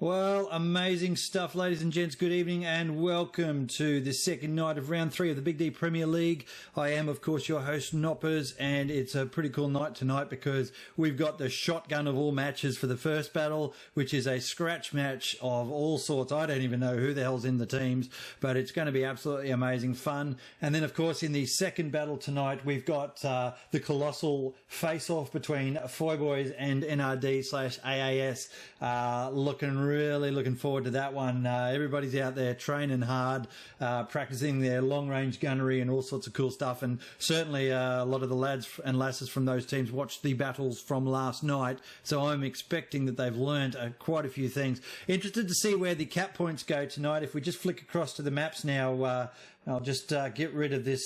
Well, amazing stuff, ladies and gents. Good evening and welcome to the second night of round 3 of the BiGD Premier League. I am, of course, your host, Noppers, and it's a pretty cool night tonight because we've got the shotgun of all matches for the first battle, which is a scratch match of all sorts. I don't even know who the hell's in the teams, but it's going to be absolutely amazing fun. And then, of course, in the second battle tonight, we've got the colossal face-off between Foy Boys and NRD/AAS. Really looking forward to that one. Everybody's out there training hard, practicing their long-range gunnery and all sorts of cool stuff. And certainly a lot of the lads and lasses from those teams watched the battles from last night. So I'm expecting that they've learned quite a few things. Interested to see where the cap points go tonight. If we just flick across to the maps now, I'll just get rid of this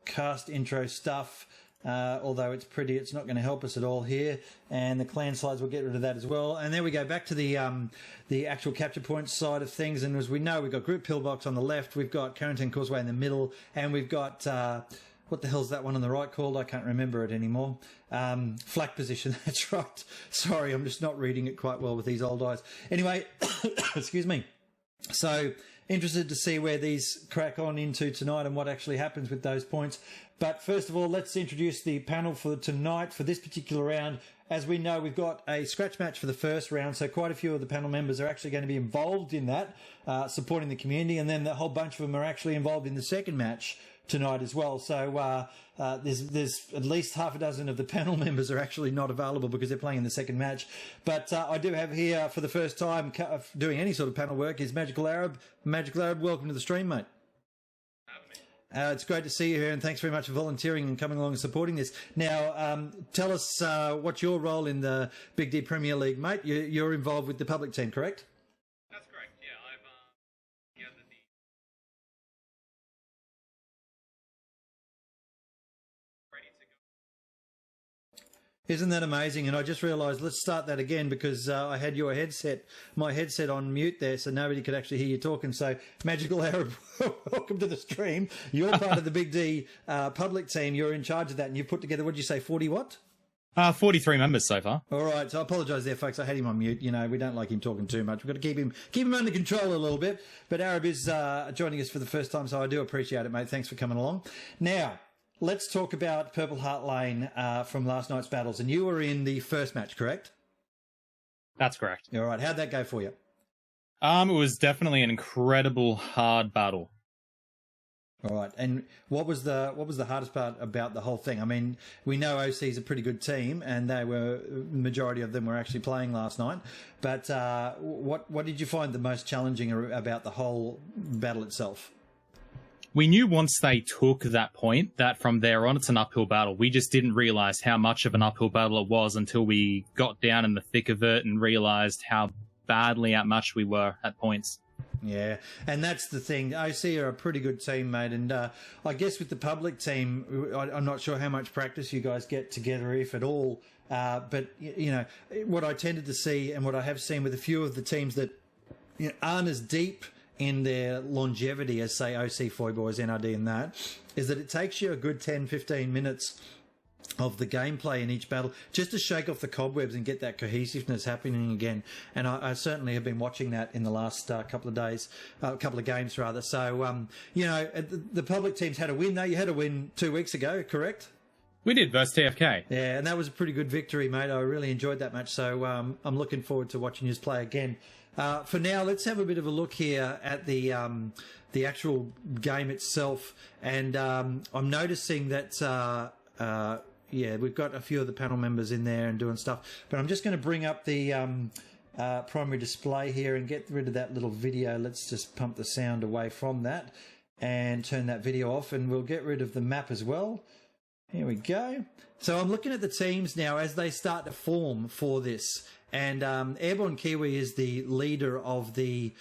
cast intro stuff. Although it's pretty, it's not going to help us at all here. And the clan slides, we'll get rid of that as well. And there we go, back to the actual capture points side of things. And as we know, we've got Group Pillbox on the left, we've got Quarantine Causeway in the middle, and we've got, what the hell's that one on the right called? I can't remember it anymore. Flak position, that's right. Sorry, I'm just not reading it quite well with these old eyes. Anyway, excuse me. So, interested to see where these crack on into tonight and what actually happens with those points. But first of all, let's introduce the panel for tonight for this particular round. As we know, we've got a scratch match for the first round, so quite a few of the panel members are actually going to be involved in that, supporting the community, and then a whole bunch of them are actually involved in the second match tonight as well. So there's at least half a dozen of the panel members are actually not available because they're playing in the second match. But I do have here for the first time doing any sort of panel work is Magical Arab. Magical Arab, welcome to the stream, mate. It's great to see you here, and thanks very much for volunteering and coming along and supporting this. Now, tell us what's your role in the BiGD Premier League, mate. You're involved with the public team, correct? That's correct, yeah. I've gathered the... ready to go. Isn't that amazing? And I just realised, let's start that again because I had my headset on mute there, so nobody could actually hear you talking. So, Magical Arab, welcome to the stream. You're part of the BiGD public team. You're in charge of that, and you've put together, what did you say, 40 what? 43 members so far. All right, so I apologise there, folks. I had him on mute. You know, we don't like him talking too much. We've got to keep him under control a little bit. But Arab is joining us for the first time, so I do appreciate it, mate. Thanks for coming along. Now, let's talk about Purple Heart Lane from last night's battles. And you were in the first match, correct? That's correct. All right, how'd that go for you? It was definitely an incredible hard battle. All right, and what was the hardest part about the whole thing? I mean, we know OC is a pretty good team, and the majority of them were actually playing last night. But what did you find the most challenging about the whole battle itself? We knew once they took that point that from there on it's an uphill battle. We just didn't realise how much of an uphill battle it was until we got down in the thick of it and realised how badly outmatched we were at points. Yeah, and that's the thing. OC are a pretty good team, mate, and I guess with the public team, I'm not sure how much practice you guys get together, if at all, but, you know, what I tended to see and what I have seen with a few of the teams that aren't as deep in their longevity as, say, OC, Foy Boys, NRD and that, is that it takes you a good 10, 15 minutes of the gameplay in each battle just to shake off the cobwebs and get that cohesiveness happening again. And I certainly have been watching that in the last couple of games rather. So, you know, the public teams had a win, though. You had a win 2 weeks ago, correct? We did, versus TFK. Yeah, and that was a pretty good victory, mate. I really enjoyed that match. So I'm looking forward to watching you play again. For now, let's have a bit of a look here at the actual game itself. And I'm noticing that... yeah, we've got a few of the panel members in there and doing stuff. But I'm just going to bring up the primary display here and get rid of that little video. Let's just pump the sound away from that and turn that video off. And we'll get rid of the map as well. Here we go. So I'm looking at the teams now as they start to form for this. And Airborne Kiwi is the leader of the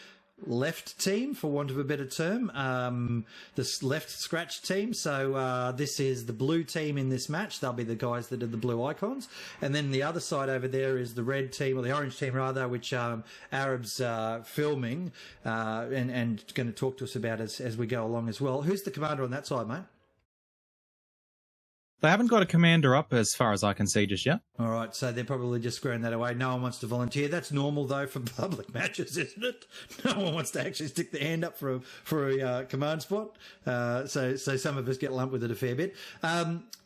left team, for want of a better term, this left scratch team. So this is the blue team in this match. They'll be the guys that are the blue icons. And then the other side over there is the red team, or the orange team rather, which Arab's filming and going to talk to us about as we go along as well. Who's the commander on that side, mate? They haven't got a commander up as far as I can see just yet. All right, so they're probably just squaring that away. No one wants to volunteer. That's normal, though, for public matches, isn't it? No one wants to actually stick their hand up for a command spot. So some of us get lumped with it a fair bit.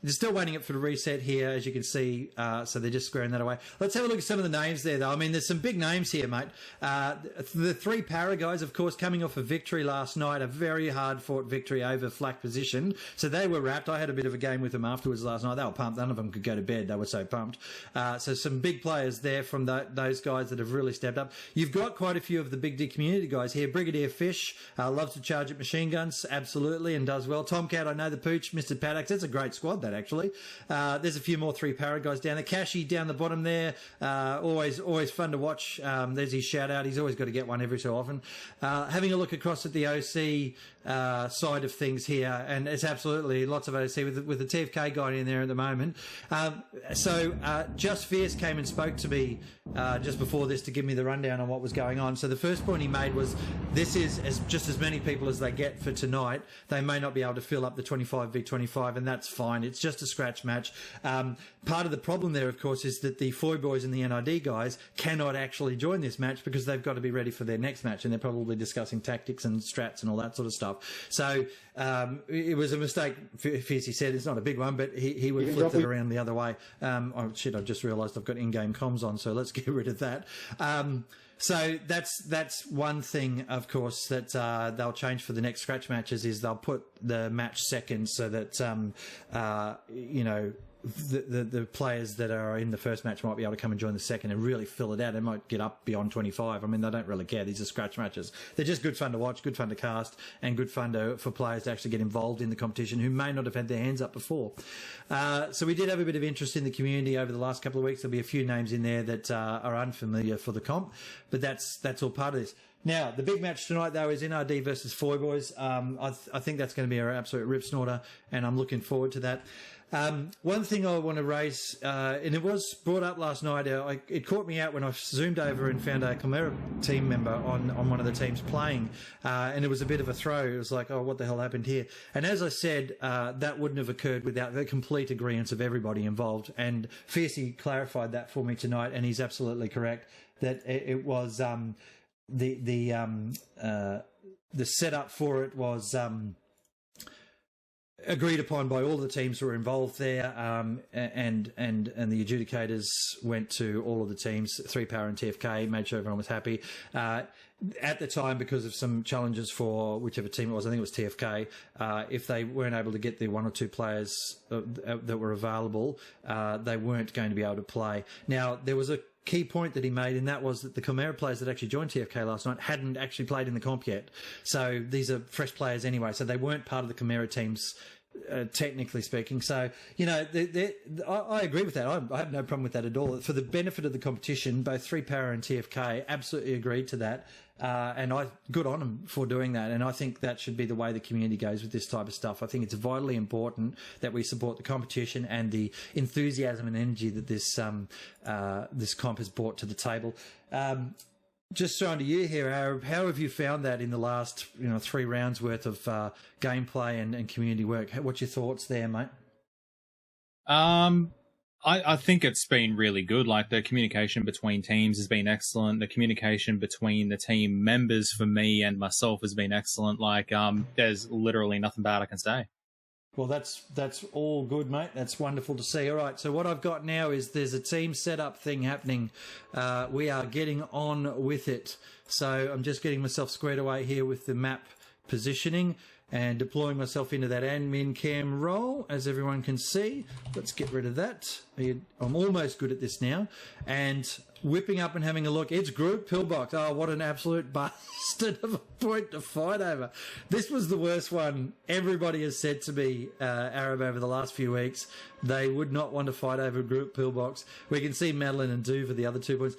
They're still waiting for the reset here, as you can see. So they're just squaring that away. Let's have a look at some of the names there, though. I mean, there's some big names here, mate. The three para guys, of course, coming off a victory last night, a very hard-fought victory over flak position. So they were wrapped. I had a bit of a game with them afterwards last night. They were pumped. None of them could go to bed. They were so pumped. So some big players there from those guys that have really stepped up. You've got quite a few of the Big D community guys here. Brigadier Fish loves to charge at machine guns, absolutely, and does well. Tomcat, I know the Pooch, Mr. Paddocks. That's a great squad, that actually. There's a few more three para guys down there. Cashy down the bottom there. Always fun to watch. There's his shout out. He's always got to get one every so often. Having a look across at the OC side of things here, and it's absolutely lots of OC with the TFK guy in there at the moment. So Just Fierce came and spoke to me just before this to give me the rundown on what was going on. So the first point he made was this is just as many people as they get for tonight. They may not be able to fill up the 25v25, and that's fine. It's just a scratch match. Part of the problem there, of course, is that the Foy boys and the NID guys cannot actually join this match because they've got to be ready for their next match, and they're probably discussing tactics and strats and all that sort of stuff. So it was a mistake. Fiercey said it's not a big one, but he would flip it around the other way. Oh shit! I just realised I've got in-game comms on, so let's get rid of that. So that's one thing, of course, that they'll change for the next scratch matches is they'll put the match second so that the players that are in the first match might be able to come and join the second and really fill it out. They might get up beyond 25. I mean, they don't really care. These are scratch matches. They're just good fun to watch, good fun to cast, and good fun for players to actually get involved in the competition who may not have had their hands up before. So we did have a bit of interest in the community over the last couple of weeks. There'll be a few names in there that are unfamiliar for the comp, but that's all part of this. Now, the big match tonight, though, is NRD versus Foy Boys. I think that's going to be an absolute rip snorter, and I'm looking forward to that. One thing I want to raise, and it was brought up last night, it caught me out when I zoomed over and found a Chimera team member on one of the teams playing, and it was a bit of a throw. It was like, oh, what the hell happened here? And as I said, that wouldn't have occurred without the complete agreement of everybody involved. And Fiercey clarified that for me tonight, and he's absolutely correct that it was the setup for it was agreed upon by all the teams who were involved there, and the adjudicators went to all of the teams, 3Power and TFK, made sure everyone was happy. At the time, because of some challenges for whichever team it was, I think it was TFK, if they weren't able to get the one or two players that were available, they weren't going to be able to play. Now, there was a key point that he made, and that was that the Chimera players that actually joined TFK last night hadn't actually played in the comp yet. So these are fresh players anyway, so they weren't part of the Chimera teams, technically speaking. So, I agree with that. I have no problem with that at all. For the benefit of the competition, both 3Power and TFK absolutely agreed to that. And good on them for doing that. And I think that should be the way the community goes with this type of stuff. I think it's vitally important that we support the competition and the enthusiasm and energy that this comp has brought to the table. Just throwing to you here, Arab, how have you found that in the last 3 rounds worth of gameplay and community work? What's your thoughts there, mate? I think it's been really good. Like, the communication between teams has been excellent. The communication between the team members for me and myself has been excellent. Like, there's literally nothing bad I can say. Well, that's all good, mate. That's wonderful to see. All right, so what I've got now is there's a team setup thing happening. We are getting on with it. So I'm just getting myself squared away here with the map positioning and deploying myself into that admin cam role, as everyone can see. Let's get rid of that. I'm almost good at this now. And whipping up and having a look. It's group pillbox. Oh, what an absolute bastard of a point to fight over. This was the worst one. Everybody has said to me, Arab, over the last few weeks, they would not want to fight over group pillbox. We can see Madeline and Do for the other 2 points.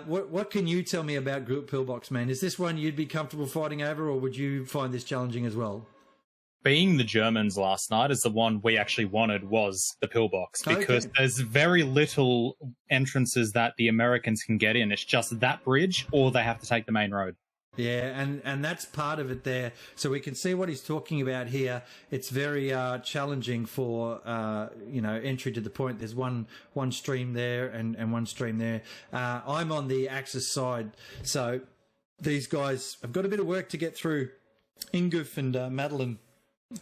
What can you tell me about group pillbox, man? Is this one you'd be comfortable fighting over, or would you find this challenging as well? Being the Germans last night, is the one we actually wanted was the pillbox, because there's very little entrances that the Americans can get in. It's just that bridge, or they have to take the main road. Yeah, and that's part of it there. So we can see what he's talking about here. It's very challenging for entry to the point. There's one stream there and one stream there. I'm on the Axis side, so these guys have got a bit of work to get through. Ingoof and Madeline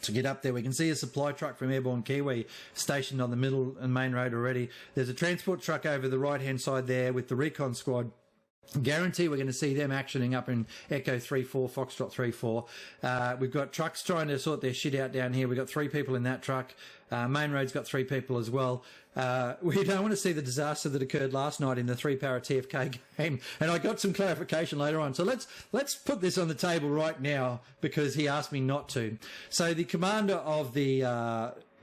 to get up there. We can see a supply truck from Airborne Kiwi stationed on the middle and main road already. There's a transport truck over the right-hand side there with the recon squad. Guarantee we're going to see them actioning up in Echo 3-4, Foxtrot 3-4. We've got trucks trying to sort their shit out down here. We've got 3 people in that truck. Main road's got 3 people as well. We don't want to see the disaster that occurred last night in the 3-para TFK game. And I got some clarification later on. So let's put this on the table right now because he asked me not to. So the commander of the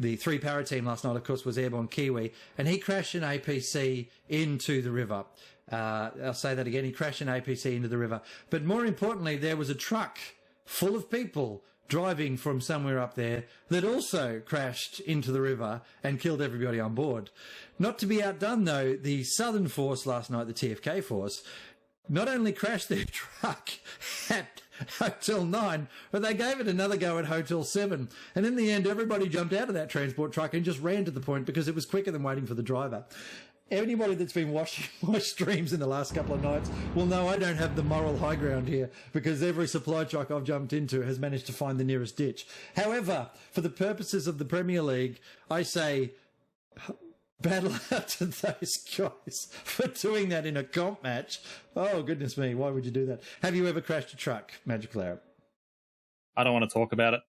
3-para team last night, of course, was Airborne Kiwi, and he crashed an APC into the river. I'll say that again. He crashed an APC into the river. But more importantly, there was a truck full of people driving from somewhere up there that also crashed into the river and killed everybody on board. Not to be outdone, though, the Southern Force last night, the TFK Force, not only crashed their truck at Hotel 9, but they gave it another go at Hotel 7. And in the end, everybody jumped out of that transport truck and just ran to the point because it was quicker than waiting for the driver. Anybody that's been watching my streams in the last couple of nights will know I don't have the moral high ground here because every supply truck I've jumped into has managed to find the nearest ditch. However, for the purposes of the Premier League, I say battle out to those guys for doing that in a comp match. Oh, goodness me, why would you do that? Have you ever crashed a truck, Magic Clara? I don't want to talk about it.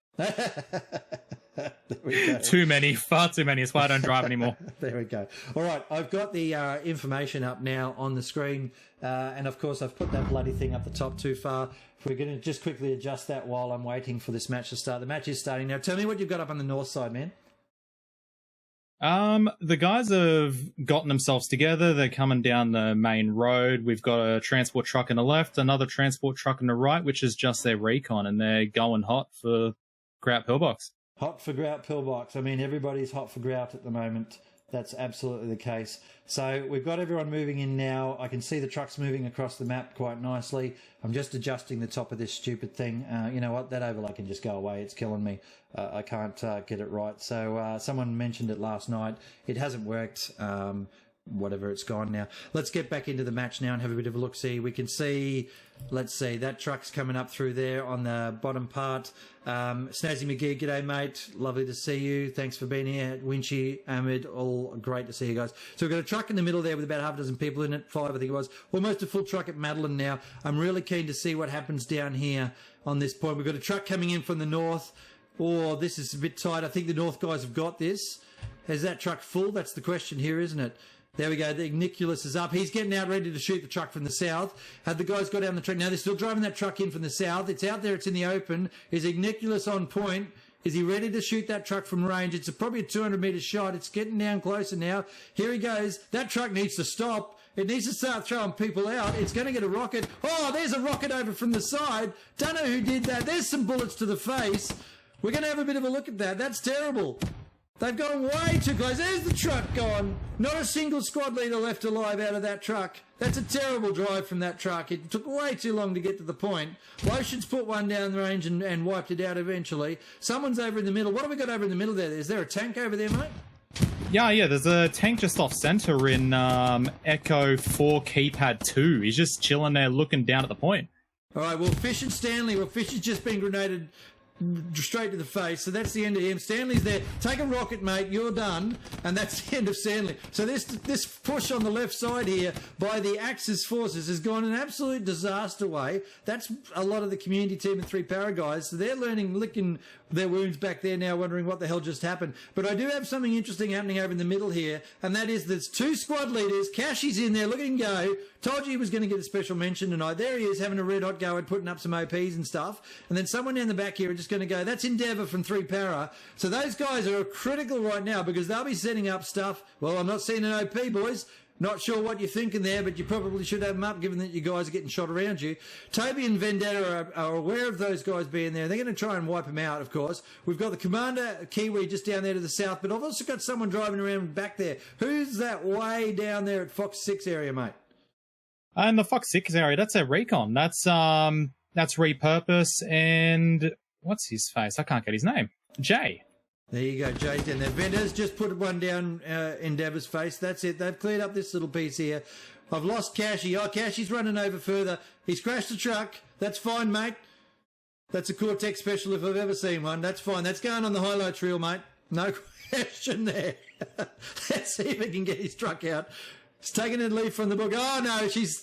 There we go. Too many, far too many. That's why I don't drive anymore. There we go. All right, I've got the information up now on the screen, and of course I've put that bloody thing up the top too far. We're going to just quickly adjust that while I'm waiting for this match to start. The match is starting now. Tell me what you've got up on the north side, man. The guys have gotten themselves together. They're coming down the main road. We've got a transport truck on the left, another transport truck on the right, which is just their recon, and they're going hot for Grout Pillbox. Hot for Grout Pillbox. I mean, everybody's hot for Grout at the moment. That's absolutely the case. So we've got everyone moving in now. I can see the trucks moving across the map quite nicely. I'm just adjusting the top of this stupid thing. You know what? That overlay can just go away. It's killing me. I can't get it right. So someone mentioned it last night. It hasn't worked. Whatever, it's gone now. Let's get back into the match now and have a bit of a look-see. We can see, let's see, that truck's coming up through there on the bottom part. Snazzy McGee, g'day, mate. Lovely to see you. Thanks for being here. Winchy, Ahmed, all great to see you guys. So we've got a truck in the middle there with about half a dozen people in it, 5 I think it was. Almost a full truck at Madeline now. I'm really keen to see what happens down here on this point. We've got a truck coming in from the north. Oh, this is a bit tight. I think the north guys have got this. Is that truck full? That's the question here, isn't it? There we go. The Igniculus is up. He's getting out ready to shoot the truck from the south. Have the guys got down the track? Now they're still driving that truck in from the south. It's out there. It's in the open. Is Igniculus on point? Is he ready to shoot that truck from range? It's probably a 200-metre shot. It's getting down closer now. Here he goes. That truck needs to stop. It needs to start throwing people out. It's going to get a rocket. Oh, there's a rocket over from the side. Don't know who did that. There's some bullets to the face. We're going to have a bit of a look at that. That's terrible. They've gone way too close. There's the truck gone. Not a single squad leader left alive out of that truck. That's a terrible drive from that truck. It took way too long to get to the point. Lotion's put one down the range and wiped it out eventually. Someone's over in the middle. What have we got over in the middle there? Is there a tank over there, mate? Yeah, there's a tank just off center in Echo 4 keypad 2. He's just chilling there looking down at the point. All right, well, Fish and Stanley. Well, Fish has just been grenaded straight to the face, so that's the end of him. Stanley's there. Take a rocket, mate. You're done, and that's the end of Stanley. So this push on the left side here by the Axis forces has gone an absolute disaster way. That's a lot of the community team and 3-para guys. So they're licking their wounds back there now, wondering what the hell just happened. But I do have something interesting happening over in the middle here, and that is there's 2 squad leaders. Cashy's in there. Look at him go. Told you he was going to get a special mention tonight. There he is, having a red hot go at putting up some OPs and stuff. And then someone down the back here are just going to go. That's Endeavour from 3-para. So those guys are critical right now because they'll be setting up stuff. Well, I'm not seeing an OP, boys. Not sure what you're thinking there, but you probably should have them up given that you guys are getting shot around you. Toby and Vendetta are aware of those guys being there. They're going to try and wipe them out, of course. We've got the Commander Kiwi just down there to the south, but I've also got someone driving around back there. Who's that way down there at Fox 6 area, mate? In the Fox 6 area, that's a recon. That's That's Repurpose and what's his face? I can't get his name. Jay. There you go, Jay's down there. Vendors just put one down Endeavour's face. That's it. They've cleared up this little piece here. I've lost Cashy. Oh, Cashy's running over further. He's crashed the truck. That's fine, mate. That's a Cortex special if I've ever seen one. That's fine. That's going on the highlights reel, mate. No question there. Let's see if he can get his truck out. He's taking a leaf from the book. Oh, no, she's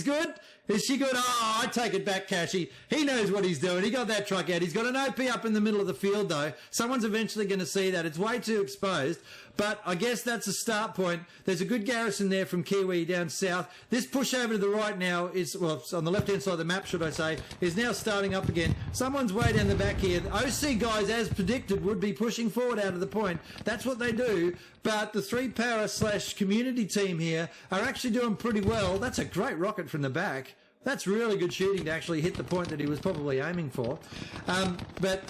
good. Is she good? Oh, I take it back, Cashy. He knows what he's doing. He got that truck out. He's got an OP up in the middle of the field, though. Someone's eventually going to see that. It's way too exposed. But I guess that's a start point. There's a good garrison there from Kiwi down south. This push over to the right now is, well, it's on the left-hand side of the map, should I say, is now starting up again. Someone's way down the back here. The OC guys, as predicted, would be pushing forward out of the point. That's what they do. But the 3-power/community team here are actually doing pretty well. That's a great rocket from the back. That's really good shooting to actually hit the point that he was probably aiming for. But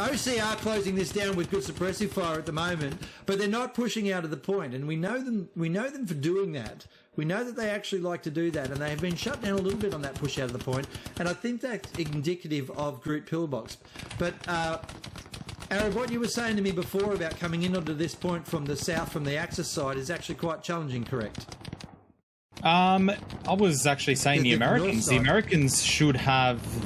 OC are closing this down with good suppressive fire at the moment, but they're not pushing out of the point, and we know them for doing that. We know that they actually like to do that, and they have been shut down a little bit on that push out of the point, and I think that's indicative of group pillbox. But Arab, what you were saying to me before about coming in onto this point from the south, from the Axis side, is actually quite challenging, correct? I was actually saying the Americans. The Americans should have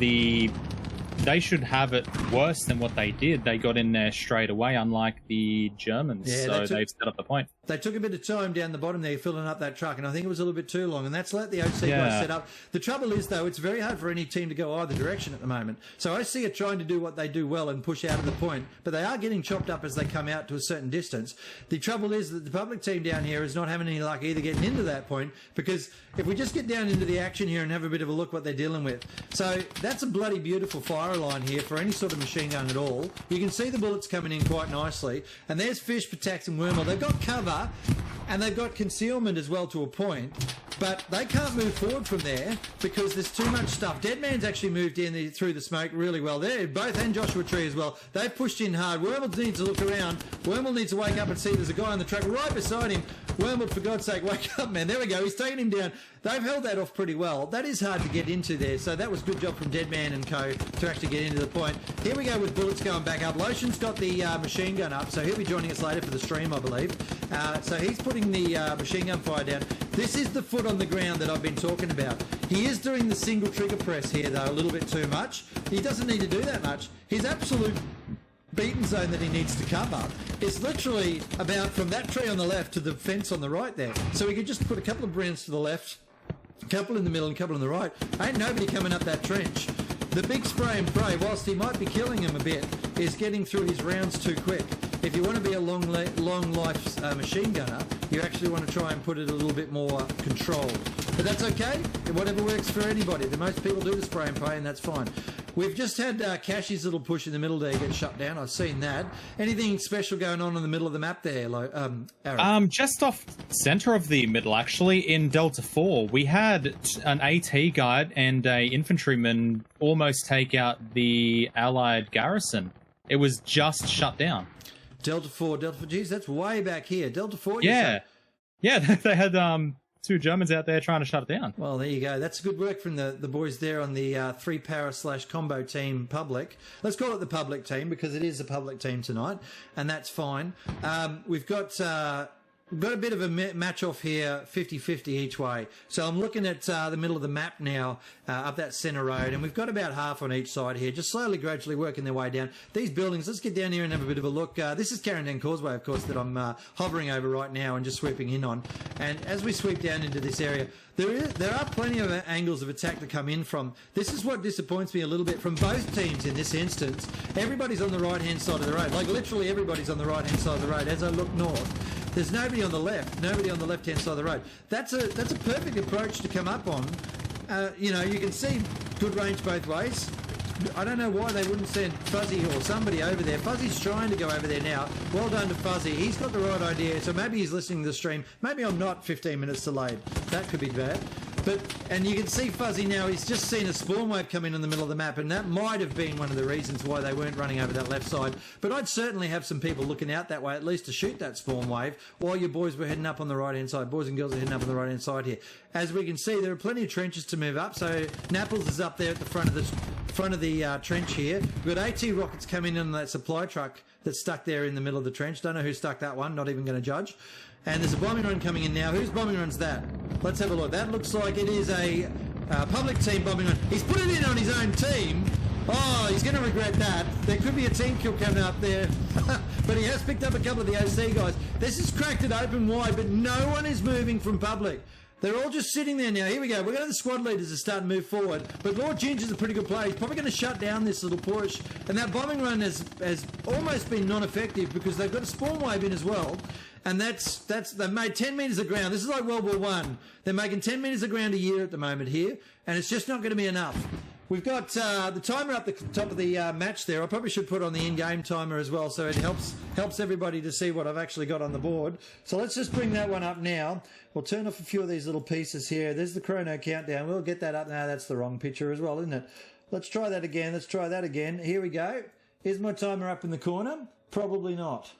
they should have it worse than what they did. They got in there straight away, unlike the Germans. Yeah, so they've set up the point. They took a bit of time down the bottom there filling up that truck, and I think it was a little bit too long, and that's let the OC guys set up. The trouble is, though, it's very hard for any team to go either direction at the moment. So OC are trying to do what they do well and push out of the point, but they are getting chopped up as they come out to a certain distance. The trouble is that the public team down here is not having any luck either getting into that point, because if we just get down into the action here and have a bit of a look what they're dealing with. So that's a bloody beautiful fire line here for any sort of machine gun at all. You can see the bullets coming in quite nicely, and there's Fish, Patax and Wormel. They've got cover, and they've got concealment as well to a point, but they can't move forward from there because there's too much stuff. Deadman's actually moved in through the smoke really well there, both, and Joshua Tree as well. They've pushed in hard. Wormel needs to look around. Wormel needs to wake up and see there's a guy on the track right beside him. Wormel, for God's sake, wake up, man. There we go. He's taking him down. They've held that off pretty well. That is hard to get into there, so that was good job from Deadman and co to actually get into the point. Here we go with bullets going back up. Lotion's got the machine gun up, so he'll be joining us later for the stream, I believe. So he's putting the machine gun fire down. This is the foot on the ground that I've been talking about. He is doing the single trigger press here, though, a little bit too much. He doesn't need to do that much. His absolute beaten zone that he needs to cover is literally about from that tree on the left to the fence on the right there. So he could just put a couple of brands to the left, a couple in the middle and a couple on the right. Ain't nobody coming up that trench. The big spray and pray, whilst he might be killing him a bit, is getting through his rounds too quick. If you want to be a long life machine gunner, you actually want to try and put it a little bit more controlled. But that's okay. Whatever works for anybody. The most people do the spray and pray, and that's fine. We've just had Cashy's little push in the middle there get shut down. I've seen that. Anything special going on in the middle of the map there, Aaron? Just off center of the middle, actually, in Delta 4, we had an AT guide and a infantryman almost take out the Allied garrison. It was just shut down. Delta 4, geez, that's way back here. Delta 4, yeah. Yeah, they had two Germans out there trying to shut it down. Well, there you go. That's good work from the boys there on the 3-power/combo team public. Let's call it the public team because it is a public team tonight, and that's fine. We've got a bit of a match off here, 50-50 each way. So I'm looking at the middle of the map now, up that centre road, and we've got about half on each side here, just slowly, gradually working their way down. These buildings, let's get down here and have a bit of a look. This is Carindale Causeway, of course, that I'm hovering over right now and just sweeping in on. And as we sweep down into this area, there are plenty of angles of attack to come in from. This is what disappoints me a little bit from both teams in this instance. Everybody's on the right-hand side of the road. Like, literally everybody's on the right-hand side of the road. As I look north, there's nobody on the left, nobody on the left-hand side of the road. That's a perfect approach to come up on. You know, you can see good range both ways. I don't know why they wouldn't send Fuzzy or somebody over there. Fuzzy's trying to go over there now. Well done to Fuzzy. He's got the right idea. So maybe he's listening to the stream. Maybe I'm not 15 minutes delayed. That could be bad. And you can see Fuzzy now, he's just seen a spawn wave come in the middle of the map, and that might have been one of the reasons why they weren't running over that left side. But I'd certainly have some people looking out that way, at least to shoot that spawn wave, while your boys were heading up on the right-hand side. Boys and girls are heading up on the right-hand side here. As we can see, there are plenty of trenches to move up, so Napples is up there at the front of the trench here. We've got AT rockets coming in on that supply truck that's stuck there in the middle of the trench. Don't know who stuck that one, not even going to judge. And there's a bombing run coming in now. Whose bombing run's that? Let's have a look. That looks like it is a public team bombing run. He's put it in on his own team. Oh, he's going to regret that. There could be a team kill coming up there. But he has picked up a couple of the OC guys. This has cracked it open wide, but no one is moving from public. They're all just sitting there now. Here we go. We're going to the squad leaders to start and move forward. But Lord Ginger's a pretty good player. He's probably going to shut down this little push. And that bombing run has almost been non-effective because they've got a spawn wave in as well. And they've made 10 metres of ground. This is like World War One. They're making 10 metres of ground a year at the moment here. And it's just not going to be enough. We've got the timer up the top of the match there. I probably should put on the in-game timer as well, so it helps everybody to see what I've actually got on the board. So let's just bring that one up now. We'll turn off a few of these little pieces here. There's the chrono countdown. We'll get that up now. That's the wrong picture as well, isn't it? Let's try that again. Let's try that again. Here we go. Is my timer up in the corner? Probably not.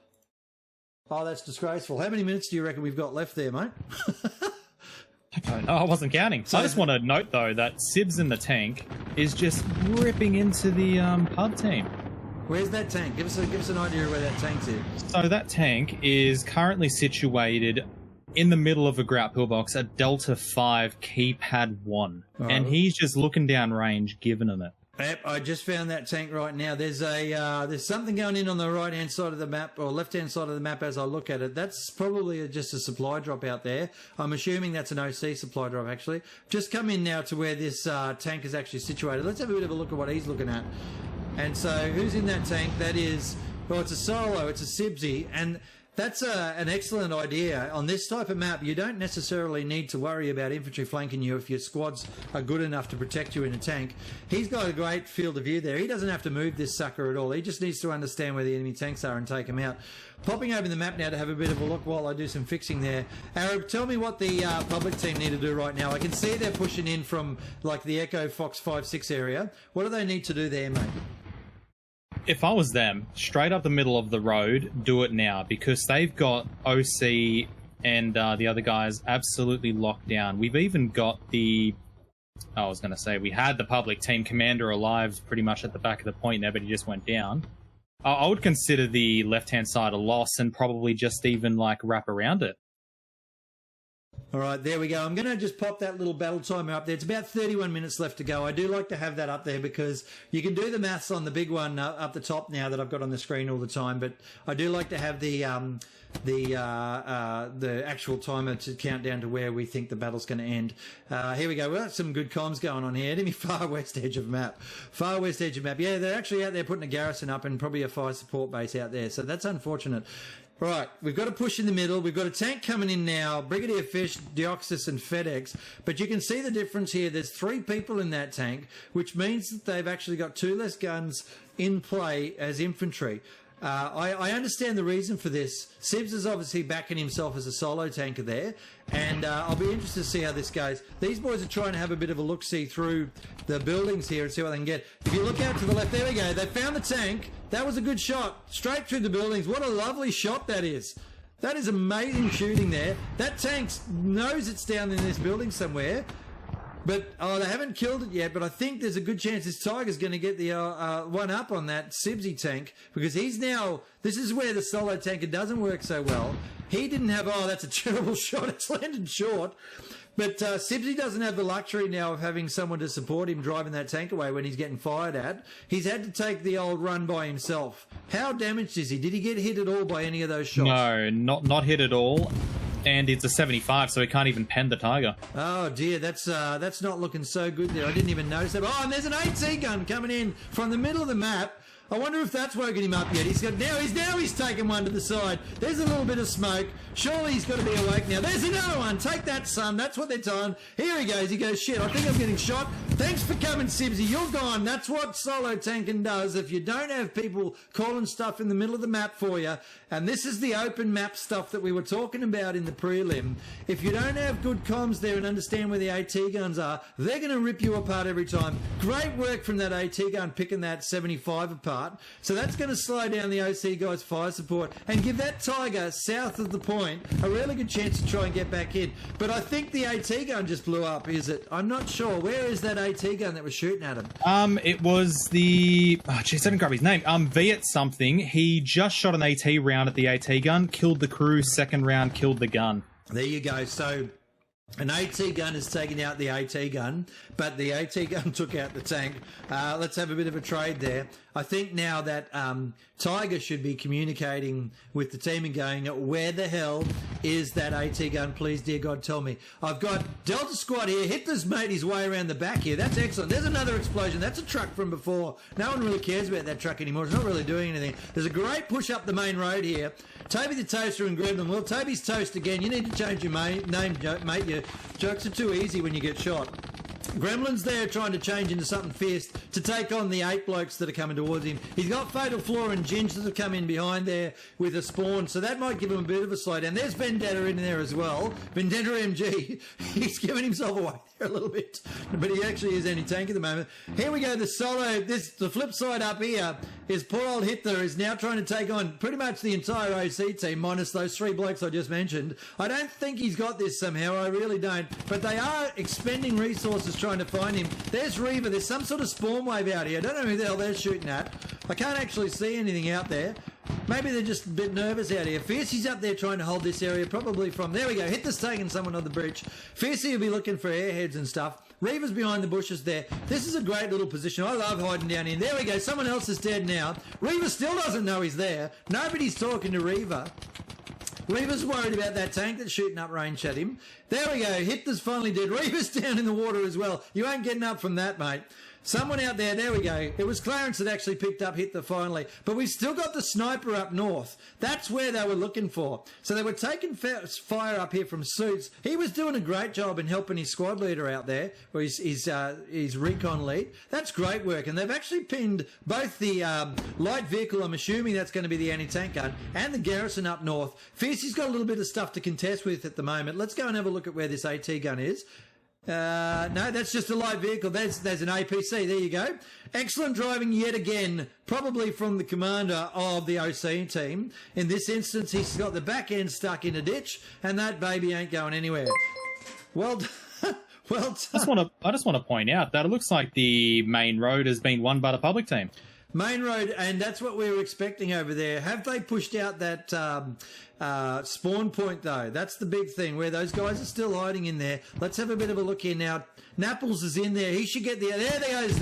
Oh, that's disgraceful. How many minutes do you reckon we've got left there, mate? I don't know. I wasn't counting. So I just want to note, though, that Sibs in the tank is just ripping into the pub team. Where's that tank? Give us an idea of where that tank's in. So that tank is currently situated in the middle of a grout pillbox at Delta 5 keypad 1. Oh. And he's just looking down range, giving them it. Yep, I just found that tank right now. There's something going in on the right-hand side of the map, or left-hand side of the map as I look at it. That's probably just a supply drop out there. I'm assuming that's an OC supply drop, actually. Just come in now to where this tank is actually situated. Let's have a bit of a look at what he's looking at. And so, who's in that tank? That is, well, it's a solo, it's a Sibsy, and that's an excellent idea. On this type of map, you don't necessarily need to worry about infantry flanking you if your squads are good enough to protect you in a tank. He's got a great field of view there. He doesn't have to move this sucker at all. He just needs to understand where the enemy tanks are and take them out. Popping over the map now to have a bit of a look while I do some fixing there. Arab, tell me what the public team need to do right now. I can see they're pushing in from like the Echo Fox 5-6 area. What do they need to do there, mate? If I was them, straight up the middle of the road, do it now, because they've got OC and the other guys absolutely locked down. We've even got we had the public team commander alive pretty much at the back of the point there, but he just went down. I would consider the left-hand side a loss and probably just even like wrap around it. All right, there we go. I'm going to just pop that little battle timer up there. It's about 31 minutes left to go. I do like to have that up there because you can do the maths on the big one up the top now that I've got on the screen all the time. But I do like to have the actual timer to count down to where we think the battle's going to end. Here we go. We've got some good comms going on here. Enemy far west edge of map. Far west edge of map. Yeah, they're actually out there putting a garrison up and probably a fire support base out there. So that's unfortunate. Right, we've got a push in the middle. We've got a tank coming in now, Brigadier Fish, Deoxys and FedEx. But you can see the difference here. There's 3 people in that tank, which means that they've actually got 2 less guns in play as infantry. I understand the reason for this. Sibs is obviously backing himself as a solo tanker there, and I'll be interested to see how this goes. These boys are trying to have a bit of a look-see through the buildings here and see what they can get. If you look out to the left, there we go. They found the tank. That was a good shot. Straight through the buildings. What a lovely shot that is. That is amazing shooting there. That tank knows it's down in this building somewhere. But, they haven't killed it yet, but I think there's a good chance this Tiger's going to get the one up on that Sibsy tank, because he's now, this is where the solo tanker doesn't work so well. He didn't have, that's a terrible shot, it's landed short. But Sibsy doesn't have the luxury now of having someone to support him driving that tank away when he's getting fired at. He's had to take the old run by himself. How damaged is he? Did he get hit at all by any of those shots? No, not hit at all. And it's a 75, so he can't even pen the Tiger. Oh dear, that's not looking so good there. I didn't even notice that. Oh, and there's an AT gun coming in from the middle of the map. I wonder if that's woken him up yet. He's taken one to the side. There's a little bit of smoke. Surely he's got to be awake now. There's another one. Take that, son. That's what they're telling. Here he goes. He goes, shit, I think I'm getting shot. Thanks for coming, Sibsy. You're gone. That's what solo tanking does. If you don't have people calling stuff in the middle of the map for you, and this is the open map stuff that we were talking about in the prelim. If you don't have good comms there and understand where the AT guns are, they're going to rip you apart every time. Great work from that AT gun picking that 75 apart. So that's going to slow down the OC guys' fire support and give that Tiger south of the point a really good chance to try and get back in. But I think the AT gun just blew up, is it? I'm not sure. Where is that AT gun that was shooting at him? It was the... Oh, jeez, I didn't grab his name. Viet something. He just shot an AT round at the AT gun, killed the crew, second round, killed the gun. There you go. So an AT gun has taken out the AT gun, but the AT gun took out the tank. Let's have a bit of a trade there. I think now that Tiger should be communicating with the team and going, where the hell is that AT gun? Please, dear God, tell me. I've got Delta Squad here. Hitler's made his way around the back here. That's excellent. There's another explosion. That's a truck from before. No one really cares about that truck anymore. It's not really doing anything. There's a great push up the main road here. Toby the Toaster and Gremlin. Well, Toby's toast again. You need to change your name, mate. Your jokes are too easy when you get shot. Gremlin's there trying to change into something fierce to take on the 8 blokes that are coming towards him. He's got Fatal Flaw and Ginge that have come in behind there with a spawn, so that might give him a bit of a slowdown. There's Vendetta in there as well. Vendetta MG. He's giving himself away there a little bit, but he actually is anti-tank at the moment. Here we go, the solo. The flip side up here is poor old Hitler is now trying to take on pretty much the entire OC team, minus those 3 blokes I just mentioned. I don't think he's got this somehow. I really don't. But they are expending resources trying to find him. There's Reaver. There's some sort of spawn wave out here. I don't know who the hell they're shooting at. I can't actually see anything out there. Maybe they're just a bit nervous out here. Fiercey's up there trying to hold this area, probably from... There we go. Hitler's taking someone on the bridge. Fiercey will be looking for airheads and stuff. Reaver's behind the bushes there. This is a great little position. I love hiding down here. There we go. Someone else is dead now. Reaver still doesn't know he's there. Nobody's talking to Reaver. Reaver's worried about that tank that's shooting up range at him. There we go. Hitler's finally dead. Reaver's down in the water as well. You ain't getting up from that, mate. Someone out there we go. It was Clarence that actually picked up Hitler finally. But we've still got the sniper up north. That's where they were looking for. So they were taking fire up here from Suits. He was doing a great job in helping his squad leader out there, or his recon lead. That's great work. And they've actually pinned both the light vehicle, I'm assuming that's going to be the anti-tank gun, and the garrison up north. Fiercey's got a little bit of stuff to contest with at the moment. Let's go and have a look at where this AT gun is. No, that's just a light vehicle. There's an APC. There you go. Excellent driving yet again, probably from the commander of the OC team. In this instance, he's got the back end stuck in a ditch, and that baby ain't going anywhere. Well done. Well done. I just want to point out that it looks like the main road has been won by the public team. Main road, and that's what we were expecting over there. Have they pushed out that spawn point, though? That's the big thing, where those guys are still hiding in there. Let's have a bit of a look here now. Napples is in there. He should get the... There they goes.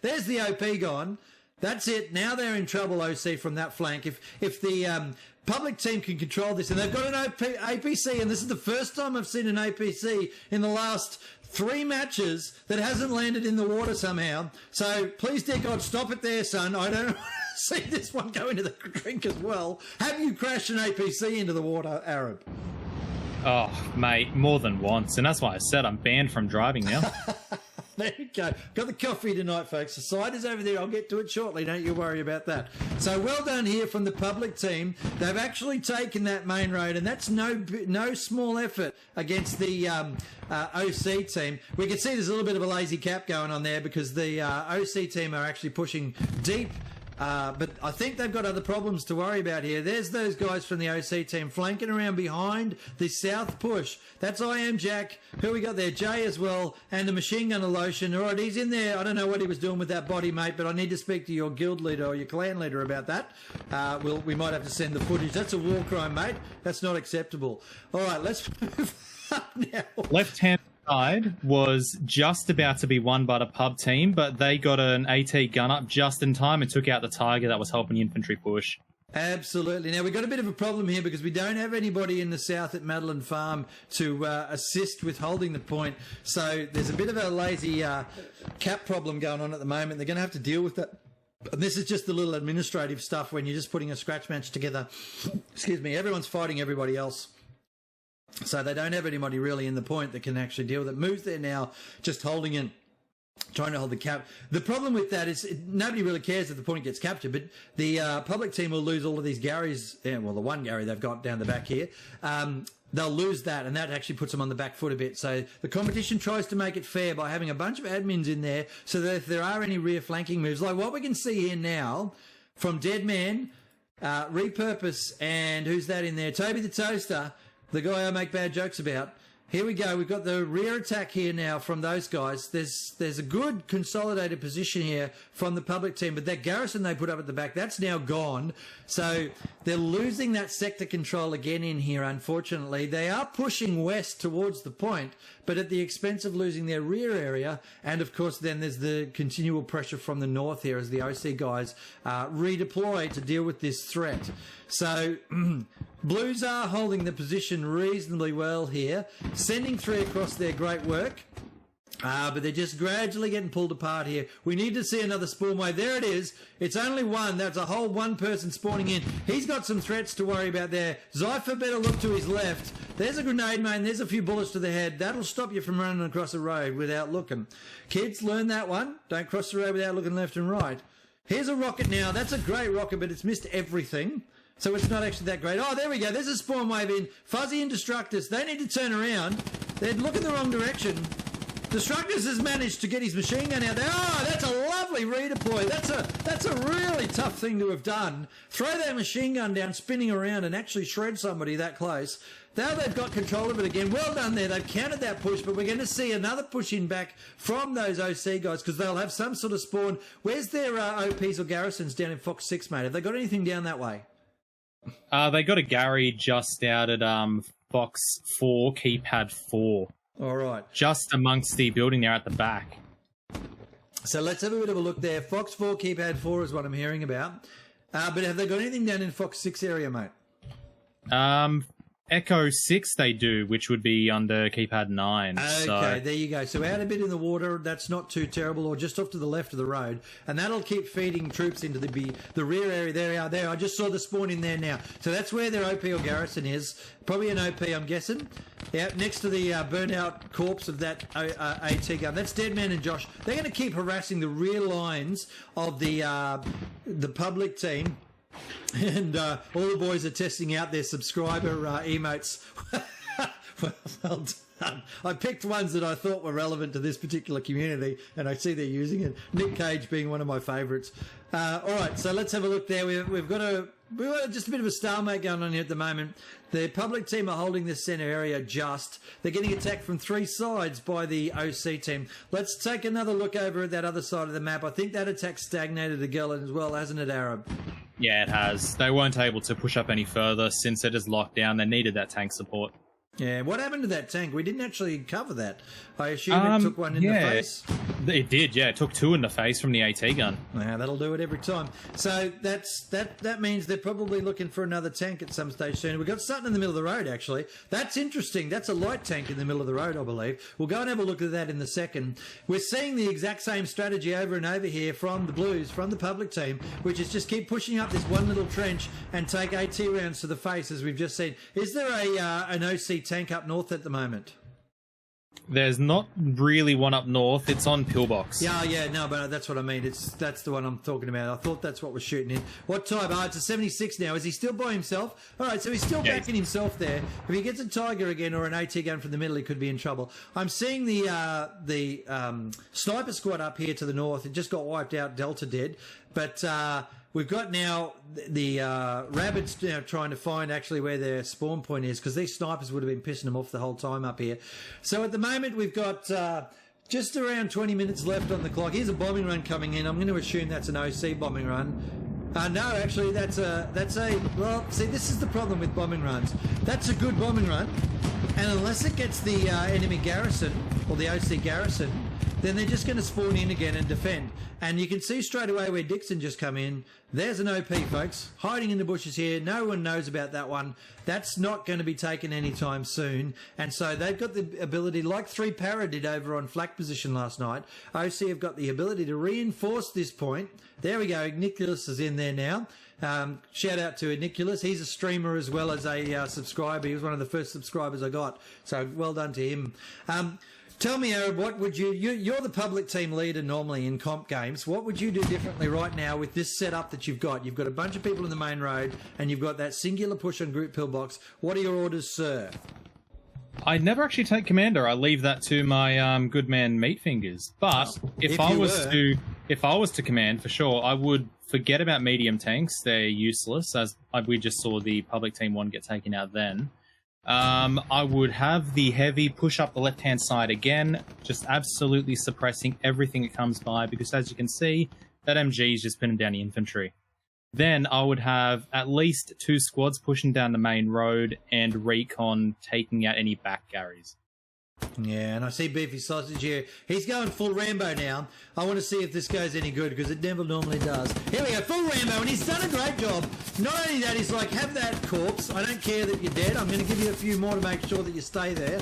There's the OP gone. That's it. Now they're in trouble, OC, from that flank. If the public team can control this, and they've got an APC, and this is the first time I've seen an APC in the last 3 matches that hasn't landed in the water somehow. So please, dear God, stop it there, son. I don't want to see this one go into the drink as well. Have you crashed an APC into the water, Arab? Oh, mate, more than once. And that's why I said I'm banned from driving now. There you go. Got the coffee tonight, folks. The side is over there. I'll get to it shortly. Don't you worry about that. So well done here from the public team. They've actually taken that main road, and that's no small effort against the OC team. We can see there's a little bit of a lazy cap going on there because the OC team are actually pushing deep. But I think they've got other problems to worry about here. There's those guys from the OC team flanking around behind the south push. That's I Am Jack. Who we got there? Jay as well. And the machine gunner Lotion. All right, he's in there. I don't know what he was doing with that body, mate, but I need to speak to your guild leader or your clan leader about that. We might have to send the footage. That's a war crime, mate. That's not acceptable. All right, let's move up now. Left-hand side was just about to be won by the pub team, but they got an AT gun up just in time and took out the Tiger that was helping the infantry push. Absolutely. Now, we've got a bit of a problem here because we don't have anybody in the south at Madeline Farm to assist with holding the point. So there's a bit of a lazy cap problem going on at the moment. They're going to have to deal with that. And this is just the little administrative stuff when you're just putting a scratch match together. Excuse me. Everyone's fighting everybody else. So they don't have anybody really in the point that can actually deal with it. Moves there now, just holding it. trying to hold the cap. The problem with that is nobody really cares if the point gets captured, but the public team will lose all of these Garys. Yeah, well, the one Gary they've got down the back here. They'll lose that, and that actually puts them on the back foot a bit. So the competition tries to make it fair by having a bunch of admins in there so that if there are any rear flanking moves, like what we can see here now from Deadman, Repurpose, and who's that in there? Toby the Toaster, the guy I make bad jokes about. Here we go. We've got the rear attack here now from those guys. There's a good consolidated position here from the public team, but that garrison they put up at the back, that's now gone. So they're losing that sector control again in here, unfortunately. They are pushing west towards the point, but at the expense of losing their rear area. And, of course, then there's the continual pressure from the north here as the OC guys redeploy to deal with this threat. So Blues are holding the position reasonably well here, sending 3 across their great work. But they're just gradually getting pulled apart here. We need to see another spawn wave. There it is. It's only one. That's a whole one person spawning in. He's got some threats to worry about there. Zypher better look to his left. There's a grenade, mate. There's a few bullets to the head. That'll stop you from running across the road without looking. Kids, learn that one. Don't cross the road without looking left and right. Here's a rocket now. That's a great rocket, but it's missed everything. So it's not actually that great. Oh, there we go. There's a spawn wave in. Fuzzy and Destructus. They need to turn around. They're looking the wrong direction. Destructus has managed to get his machine gun out there. Oh, that's a lovely redeploy. That's a really tough thing to have done. Throw that machine gun down, spinning around, and actually shred somebody that close. Now they've got control of it again. Well done there. They've countered that push, but we're going to see another push in back from those OC guys because they'll have some sort of spawn. Where's their OPs or garrisons down in Fox 6, mate? Have they got anything down that way? They got a Gary just out at Fox 4, keypad 4. All right. Just amongst the building there at the back. So let's have a bit of a look there. Fox 4, keypad 4 is what I'm hearing about. But have they got anything down in Fox 6 area, mate? Echo 6 they do, which would be under keypad 9. Okay, there you go. So out a bit in the water, that's not too terrible, or just off to the left of the road. And that'll keep feeding troops into the rear area. There they are there. I just saw the spawn in there now. So that's where their OP or garrison is. Probably an OP, I'm guessing. Yeah, next to the burnt out corpse of that AT gun. That's Deadman and Josh. They're going to keep harassing the rear lines of the public team. And all the boys are testing out their subscriber emotes. Well done. I picked ones that I thought were relevant to this particular community, and I see they're using it. Nick Cage being one of my favourites. All right, so let's have a look there. We've got just a bit of a stalemate going on here at the moment. The public team are holding this centre area just. They're getting attacked from 3 sides by the OC team. Let's take another look over at that other side of the map. I think that attack stagnated again as well, hasn't it, Arab? Yeah, it has. They weren't able to push up any further since it is locked down. They needed that tank support. Yeah, what happened to that tank? We didn't actually cover that. I assume it took one in the face. It did, yeah. It took 2 in the face from the AT gun. Yeah, that'll do it every time. So that means they're probably looking for another tank at some stage soon. We've got something in the middle of the road, actually. That's interesting. That's a light tank in the middle of the road, I believe. We'll go and have a look at that in a second. We're seeing the exact same strategy over and over here from the Blues, from the public team, which is just keep pushing up this one little trench and take AT rounds to the face, as we've just seen. Is there an OC tank up north at the moment? There's not really one up north. It's on Pillbox. Yeah, no, but that's what I mean. That's the one I'm talking about. I thought that's what we're shooting in. What type? It's a 76 now. Is he still by himself? All right, so he's still backing himself there. If he gets a Tiger again or an AT gun from the middle, he could be in trouble. I'm seeing the sniper squad up here to the north. It just got wiped out. Delta dead, but. We've got now the rabbits now trying to find actually where their spawn point is, because these snipers would have been pissing them off the whole time up here. So at the moment we've got just around 20 minutes left on the clock. Here's a bombing run coming in. I'm going to assume that's an OC bombing run. No, actually that's a well, see, this is the problem with bombing runs. That's a good bombing run, and unless it gets the enemy garrison or the OC garrison, then they're just going to spawn in again and defend. And you can see straight away where Dixon just come in. There's an OP, folks, hiding in the bushes here. No one knows about that one. That's not going to be taken anytime soon. And so they've got the ability, like 3 Para did over on flak position last night. OC have got the ability to reinforce this point. There we go. Nicholas is in there now. Shout out to Nicholas. He's a streamer as well as a subscriber. He was one of the first subscribers I got. So well done to him. Tell me, Arab, what would you're the public team leader normally in comp games. What would you do differently right now with this setup that you've got? You've got a bunch of people in the main road and you've got that singular push on group pillbox. What are your orders, sir? I never actually take commander. I leave that to my good man Meatfingers. But if I was to command, for sure, I would forget about medium tanks. They're useless, as we just saw the public team one get taken out then. I would have the heavy push up the left-hand side again, just absolutely suppressing everything that comes by, because as you can see, that MG is just pinning down the infantry. Then I would have at least 2 squads pushing down the main road and recon taking out any back Garys. Yeah, and I see Beefy Sausage here. He's going full Rambo now. I want to see if this goes any good, because it never normally does. Here we go, full Rambo, and he's done a great job. Not only that, he's like, have that corpse. I don't care that you're dead. I'm going to give you a few more to make sure that you stay there.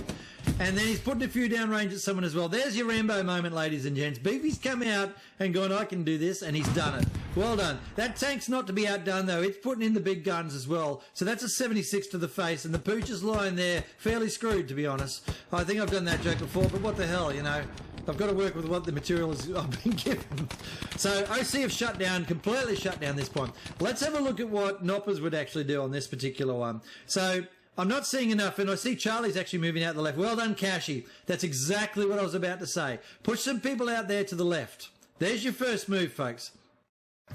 And then he's putting a few downrange at someone as well. There's your Rambo moment, ladies and gents. Beefy's come out and gone, I can do this, and he's done it. Well done. That tank's not to be outdone, though. It's putting in the big guns as well. So that's a 76 to the face, and the Pooch is lying there fairly screwed, to be honest. I think I've done that joke before, but what the hell, you know. I've got to work with what the material is I've been given. So OC have shut down, completely shut down this point. Let's have a look at what Noppers would actually do on this particular one. So I'm not seeing enough, and I see Charlie's actually moving out the left. Well done, Cashy. That's exactly what I was about to say. Push some people out there to the left. There's your first move, folks.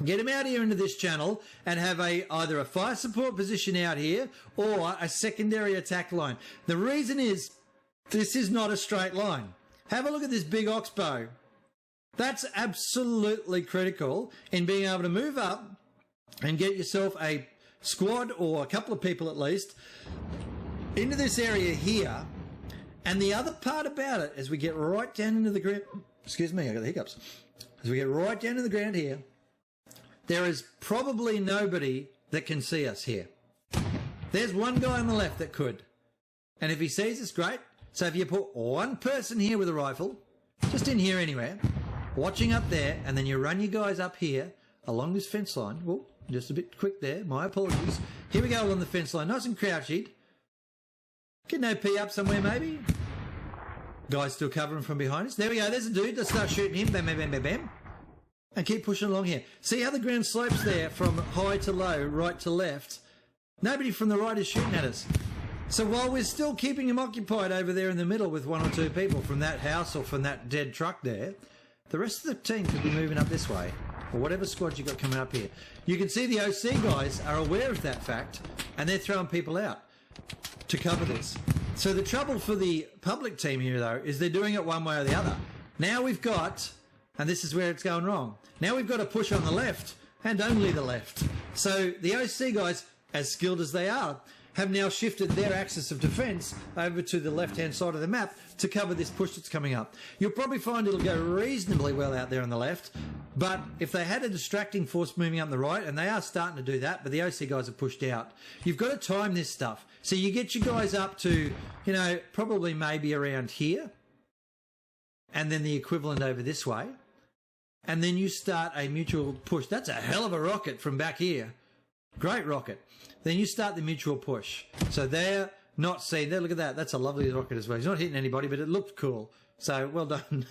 Get him out here into this channel and have either a fire support position out here or a secondary attack line. The reason is this is not a straight line. Have a look at this big oxbow. That's absolutely critical in being able to move up and get yourself a squad or a couple of people at least into this area here. And the other part about it, as we get right down into the ground, excuse me, I got the hiccups. As we get right down to the ground here, there is probably nobody that can see us here. There's one guy on the left that could. And if he sees us, great. So if you put one person here with a rifle, just in here anywhere, watching up there, and then you run your guys up here along this fence line. Whoa, just a bit quick there. My apologies. Here we go along the fence line. Nice and crouched. Get an OP up somewhere maybe. Guy's still covering from behind us. There we go. There's a dude. Let's start shooting him. Bam, bam, bam, bam, bam. And keep pushing along here. See how the ground slopes there from high to low, right to left? Nobody from the right is shooting at us. So while we're still keeping them occupied over there in the middle with 1 or 2 people from that house or from that dead truck there, the rest of the team could be moving up this way, or whatever squad you've got coming up here. You can see the OC guys are aware of that fact, and they're throwing people out to cover this. So the trouble for the public team here, though, is they're doing it one way or the other. Now we've got, and this is where it's going wrong, now we've got to push on the left, and only the left. So the OC guys, as skilled as they are, have now shifted their axis of defence over to the left-hand side of the map to cover this push that's coming up. You'll probably find it'll go reasonably well out there on the left, but if they had a distracting force moving up the right, and they are starting to do that, but the OC guys are pushed out, you've got to time this stuff. So you get your guys up to, you know, probably maybe around here, and then the equivalent over this way, and then you start a mutual push. That's a hell of a rocket from back here. Great rocket. Then you start the mutual push. So they're not seen. There, look at that. That's a lovely rocket as well. He's not hitting anybody, but it looked cool. So well done.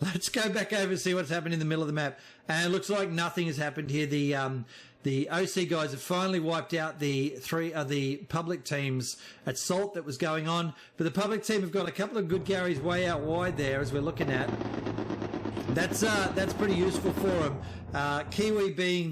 Let's go back over and see what's happened in the middle of the map. And it looks like nothing has happened here. The OC guys have finally wiped out the public team's assault that was going on. But the public team have got a couple of good Garys way out wide there, as we're looking at. That's pretty useful for them. Kiwi being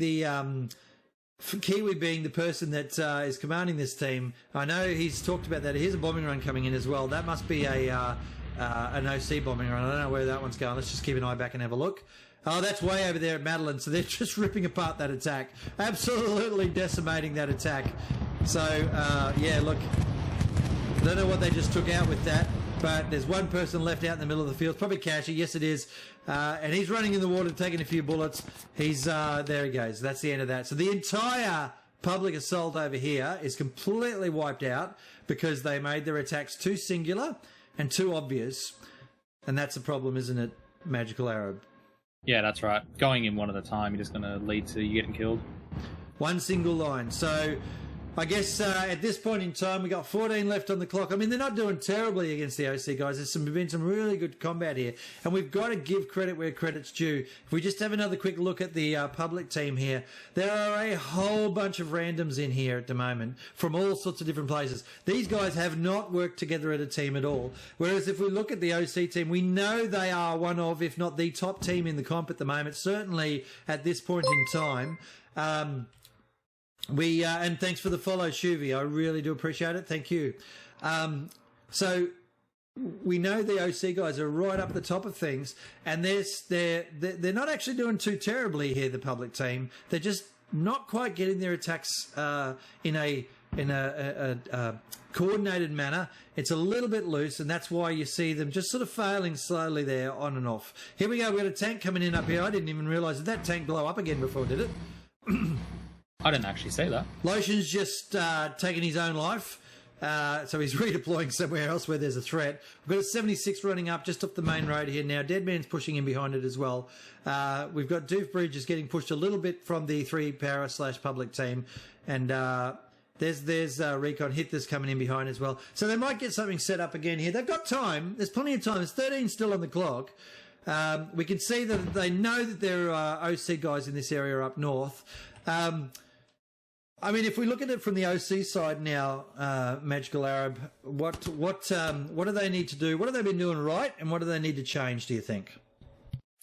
the person that is commanding this team. I know he's talked about that. Here's a bombing run coming in as well. That must be an OC bombing run. I don't know where that one's going. Let's just keep an eye back and have a look. Oh, that's way over there at Madeline. So they're just ripping apart that attack. Absolutely decimating that attack. So, yeah, look. I don't know what they just took out with that. But there's one person left out in the middle of the field. Probably Cashy. Yes, it is. And he's running in the water, taking a few bullets. He's there he goes. That's the end of that. So the entire public assault over here is completely wiped out because they made their attacks too singular and too obvious. And that's the problem, isn't it, Magical Arab? Yeah, that's right. Going in one at a time, you're just going to lead to you getting killed. One single line. So I guess at this point in time, we got 14 left on the clock. I mean, they're not doing terribly against the OC guys. There's been some really good combat here, and we've got to give credit where credit's due. If we just have another quick look at the public team here, there are a whole bunch of randoms in here at the moment from all sorts of different places. These guys have not worked together at a team at all. Whereas if we look at the OC team, we know they are one of, if not the top team in the comp at the moment, certainly at this point in time. And thanks for the follow, Shuvi. I really do appreciate it. Thank you. So we know the OC guys are right up the top of things, and they're not actually doing too terribly here. The public team, they're just not quite getting their attacks in a coordinated manner. It's a little bit loose, and that's why you see them just sort of failing slowly there on and off. Here we go. We've got a tank coming in up here. I didn't even realise that tank blow up again before, did it? I didn't actually say that. Lotion's just taken his own life, so he's redeploying somewhere else where there's a threat. We've got a 76 running up just off the main road here now. Deadman's pushing in behind it as well. We've got Doof Bridge is getting pushed a little bit from the 3-para/public team, and there's Recon Hitters coming in behind as well. So they might get something set up again here. They've got time. There's plenty of time. There's 13 still on the clock. We can see that they know that there are OC guys in this area up north. I mean, if we look at it from the OC side now, Magical Arab, what do they need to do? What have they been doing right, and what do they need to change, do you think?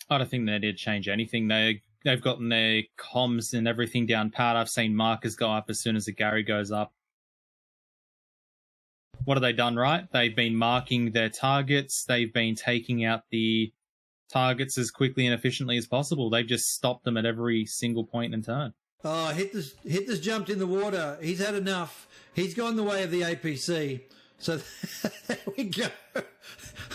I don't think they did change anything. They've gotten their comms and everything down pat. I've seen markers go up as soon as the Gary goes up. What have they done right? They've been marking their targets. They've been taking out the targets as quickly and efficiently as possible. They've just stopped them at every single point in turn. Oh, Hitler's jumped in the water. He's had enough. He's gone the way of the APC. So there we go.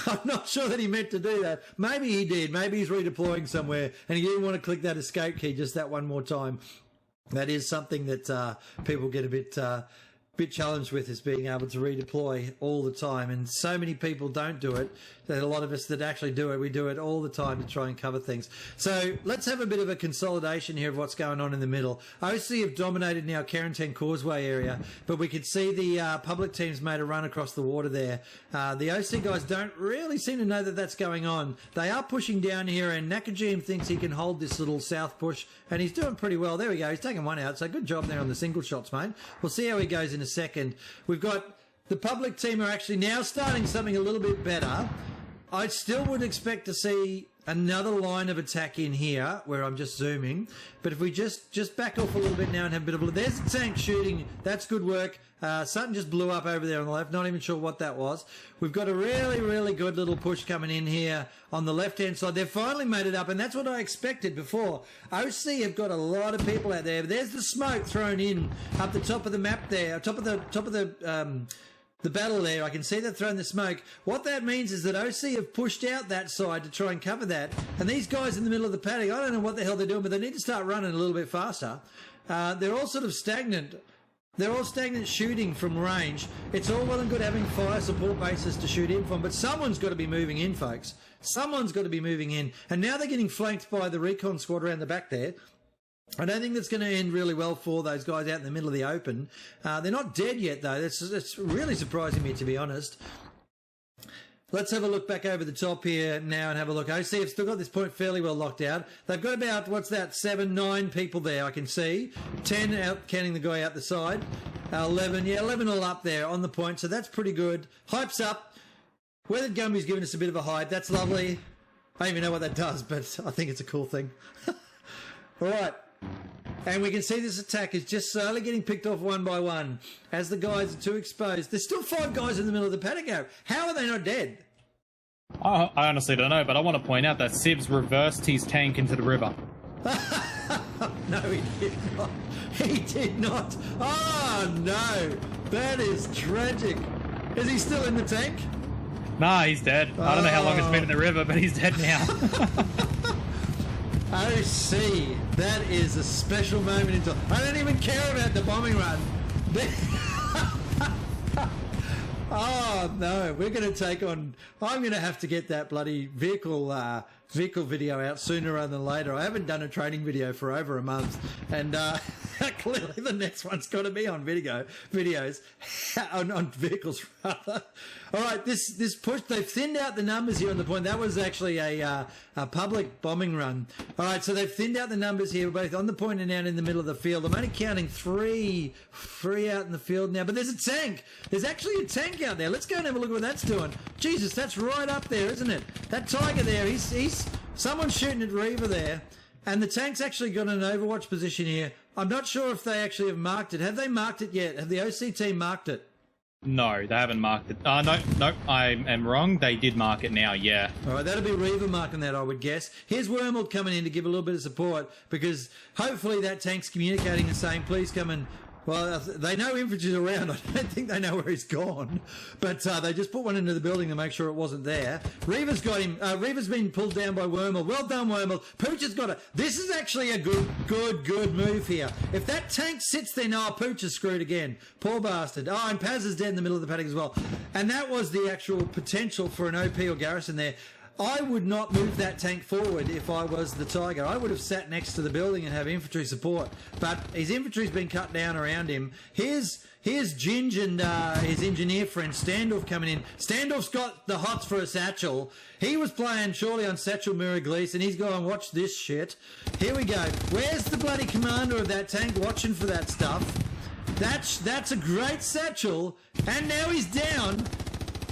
I'm not sure that he meant to do that. Maybe he did. Maybe he's redeploying somewhere and he didn't want to click that escape key just that one more time. That is something that people get a bit challenged with, is being able to redeploy all the time. And so many people don't do it. That a lot of us that actually do it, we do it all the time to try and cover things. So let's have a bit of a consolidation here of what's going on in the middle. OC have dominated now Quarantine Causeway area, but we could see the public teams made a run across the water there. The OC guys don't really seem to know that that's going on. They are pushing down here, and Nakajim thinks he can hold this little south push, and he's doing pretty well. There we go. He's taking one out, so good job there on the single shots, mate. We'll see how he goes in a second. We've got the public team are actually now starting something a little bit better. I still would expect to see another line of attack in here, where I'm just zooming. But if we just back off a little bit now and have a bit of... There's a tank shooting. That's good work. Something just blew up over there on the left. Not even sure what that was. We've got a really, really good little push coming in here on the left-hand side. They've finally made it up, and that's what I expected before. OC have got a lot of people out there. There's the smoke thrown in up the top of the map there, top of the battle there. I can see they've thrown the smoke. What that means is that OC have pushed out that side to try and cover that. And these guys in the middle of the paddock, I don't know what the hell they're doing, but they need to start running a little bit faster. They're all sort of stagnant. They're all stagnant shooting from range. It's all well and good having fire support bases to shoot in from, but someone's got to be moving in, folks. Someone's got to be moving in. And now they're getting flanked by the recon squad around the back there. I don't think that's going to end really well for those guys out in the middle of the open. They're not dead yet, though. That's really surprising me, to be honest. Let's have a look back over the top here now and have a look. OC have still got this point fairly well locked out. They've got about, 9 people there, I can see. 10 out, counting the guy out the side. 11 all up there on the point, so that's pretty good. Hype's up. Weathered Gumby's giving us a bit of a hype. That's lovely. I don't even know what that does, but I think it's a cool thing. All right. And we can see this attack is just slowly getting picked off one by one as the guys are too exposed. There's still 5 guys in the middle of the paddock area. How are they not dead? I honestly don't know, but I want to point out that Sibs reversed his tank into the river. No, he did not. He did not. Oh, no. That is tragic. Is he still in the tank? Nah, he's dead. I don't know how long it's been in the river, but he's dead now. OC, that is a special moment in time. I don't even care about the bombing run. Oh, no, we're going to take on... I'm going to have to get that bloody vehicle vehicle video out sooner rather than later. I haven't done a training video for over a month, and clearly the next one's got to be on videos on vehicles rather. All right, this push, they've thinned out the numbers here on the point. That was actually a public bombing run. All right, so they've thinned out the numbers here, both on the point and out in the middle of the field. I'm only counting three out in the field now, but there's a tank. There's actually a tank out there. Let's go and have a look at what that's doing. Jesus, that's right up there, isn't it? That Tiger there, he's someone's shooting at Reaver there, and the tank's actually got an overwatch position here. I'm not sure if they actually have marked it. Have they marked it yet? Have the OC team marked it? No, they haven't marked it. No, I am wrong. They did mark it now, yeah. All right, that'll be Reaver marking that, I would guess. Here's Wormald coming in to give a little bit of support, because hopefully that tank's communicating and saying, please come and... Well, they know infantry's around. I don't think they know where he's gone. But they just put one into the building to make sure it wasn't there. Reaver's got him. Reaver's been pulled down by Wormald. Well done, Wormald. Pooch has got it. This is actually a good move here. If that tank sits there now, Pooch is screwed again. Poor bastard. Oh, and Paz is dead in the middle of the paddock as well. And that was the actual potential for an OP or garrison there. I would not move that tank forward if I was the Tiger. I would have sat next to the building and have infantry support. But his infantry's been cut down around him. Here's Ginge and his engineer friend Standoff coming in. Standoff's got the hots for a satchel. He was playing surely on Satchel Miraglees, and he's going, watch this shit. Here we go. Where's the bloody commander of that tank watching for that stuff? That's a great satchel, and now he's down.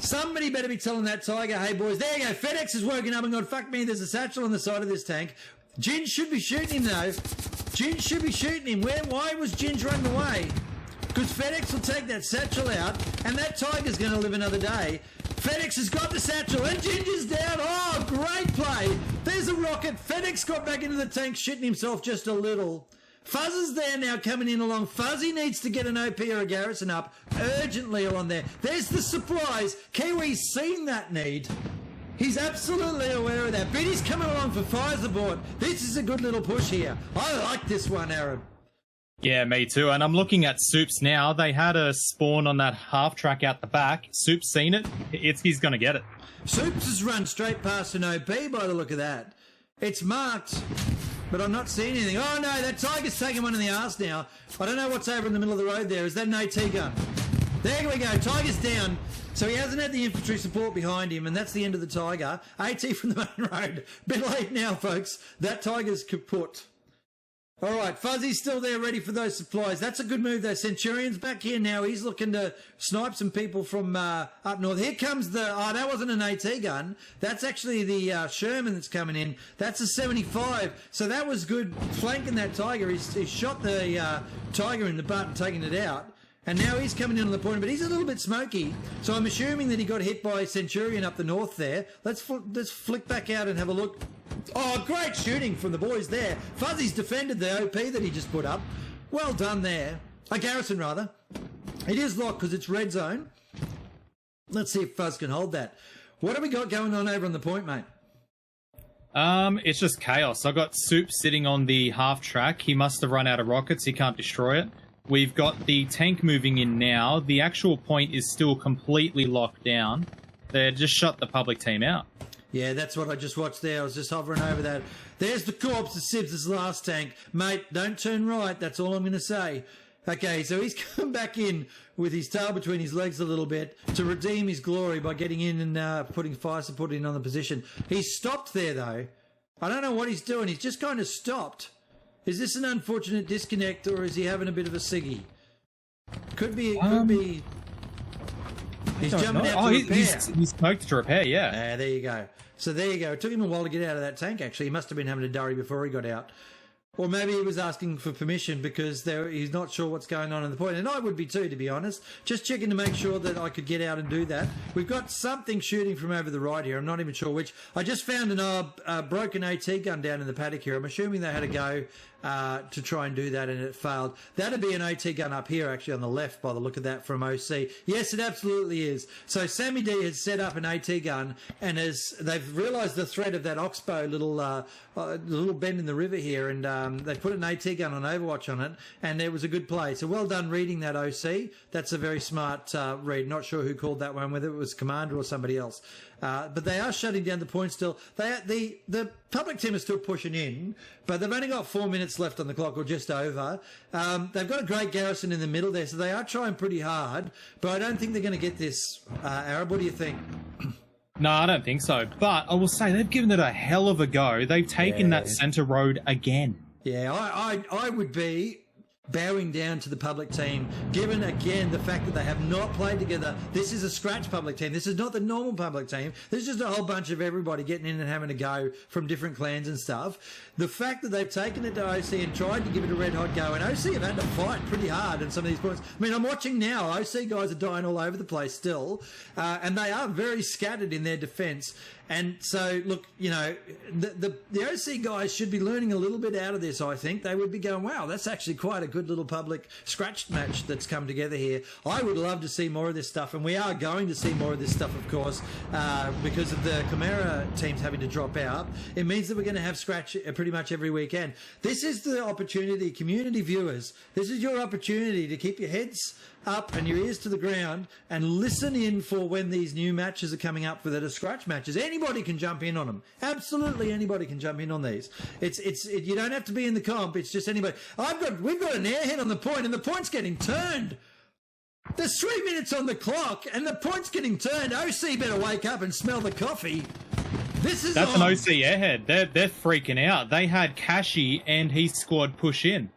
Somebody better be telling that Tiger, hey boys, there you go, FedEx is woken up and gone, fuck me, there's a satchel on the side of this tank. Ginge should be shooting him though. Ginge should be shooting him. Why was Ginge running away? Because FedEx will take that satchel out, and that Tiger's going to live another day. FedEx has got the satchel, and Ginge is down. Oh, great play. There's a rocket. FedEx got back into the tank, shitting himself just a little. Fuzz is there now coming in along. Fuzzy needs to get an OP or a garrison up urgently along there. There's the supplies. Kiwi's seen that need. He's absolutely aware of that. Biddy's coming along for fire support. This is a good little push here. I like this one, Aaron. Yeah, me too. And I'm looking at Soups now. They had a spawn on that half track out the back. Soups seen it. He's going to get it. Soups has run straight past an OP by the look of that. It's marked, but I'm not seeing anything. Oh no, that Tiger's taking one in the arse now. I don't know what's over in the middle of the road there. Is that an AT gun? There we go. Tiger's down. So he hasn't had the infantry support behind him, and that's the end of the Tiger. AT from the main road. Bit late now, folks. That Tiger's kaput. All right, Fuzzy's still there ready for those supplies. That's a good move, though. Centurion's back here now. He's looking to snipe some people from up north. Here comes the... Oh, that wasn't an AT gun. That's actually the Sherman that's coming in. That's a 75. So that was good flanking that Tiger. He shot the Tiger in the butt and taking it out. And now he's coming in on the point, but he's a little bit smoky. So I'm assuming that he got hit by Centurion up the north there. Let's flick back out and have a look. Oh, great shooting from the boys there. Fuzzy's defended the OP that he just put up. Well done there. A garrison, rather. It is locked because it's red zone. Let's see if Fuzz can hold that. What have we got going on over on the point, mate? It's just chaos. I got Soup sitting on the half track. He must have run out of rockets. He can't destroy it. We've got the tank moving in now. The actual point is still completely locked down. They just shut the public team out. Yeah, that's what I just watched there. I was just hovering over that. There's the corpse of Sibs' last tank. Mate, don't turn right. That's all I'm going to say. Okay, so he's come back in with his tail between his legs a little bit to redeem his glory by getting in and putting fire support in on the position. He's stopped there, though. I don't know what he's doing. He's just kind of stopped. Is this an unfortunate disconnect, or is he having a bit of a ciggy? Could be. He's jumping out to repair. He's smoked to repair, yeah. There you go. So there you go. It took him a while to get out of that tank, actually. He must have been having a durry before he got out. Or maybe he was asking for permission because he's not sure what's going on in the point. And I would be too, to be honest. Just checking to make sure that I could get out and do that. We've got something shooting from over the right here. I'm not even sure which. I just found a broken AT gun down in the paddock here. I'm assuming they had a go to try and do that, and it failed. That'd be an OT gun up here, actually, on the left, by the look of that from OC. Yes, it absolutely is. So Sammy D has set up an AT gun, and they've realised the threat of that Oxbow little bend in the river here, and they've put an AT gun on Overwatch on it, and there was a good play. So well done reading that, OC. That's a very smart read. Not sure who called that one, whether it was Commander or somebody else. But they are shutting down the point still. The public team is still pushing in, but they've only got 4 minutes left on the clock, or just over. They've got a great garrison in the middle there, so they are trying pretty hard, but I don't think they're going to get this. Arab, what do you think? No, I don't think so. But I will say they've given it a hell of a go. They've taken that centre road again. Yeah, I would be bowing down to the public team, given again the fact that they have not played together. This is a scratch public team. This is not the normal public team. This is just a whole bunch of everybody getting in and having a go from different clans and stuff. The fact that they've taken it to OC and tried to give it a red hot go, and OC have had to fight pretty hard in some of these points. I mean, I'm watching now, OC guys are dying all over the place still, and they are very scattered in their defence. And so, look, you know, the OC guys should be learning a little bit out of this, I think. They would be going, wow, that's actually quite a good little public scratch match that's come together here. I would love to see more of this stuff, and we are going to see more of this stuff, of course, because of the Chimera teams having to drop out. It means that we're going to have scratch pretty much every weekend. This is the opportunity, community viewers, this is your opportunity to keep your heads up and your ears to the ground and listen in for when these new matches are coming up that are scratch matches. Anybody can jump in on them. Absolutely anybody can jump in on these. You don't have to be in the comp. It's just anybody. We've got an airhead on the point, and the point's getting turned. There's 3 minutes on the clock and the point's getting turned. OC better wake up and smell the coffee. That's an OC airhead. They're freaking out. They had Kashi and his squad push in.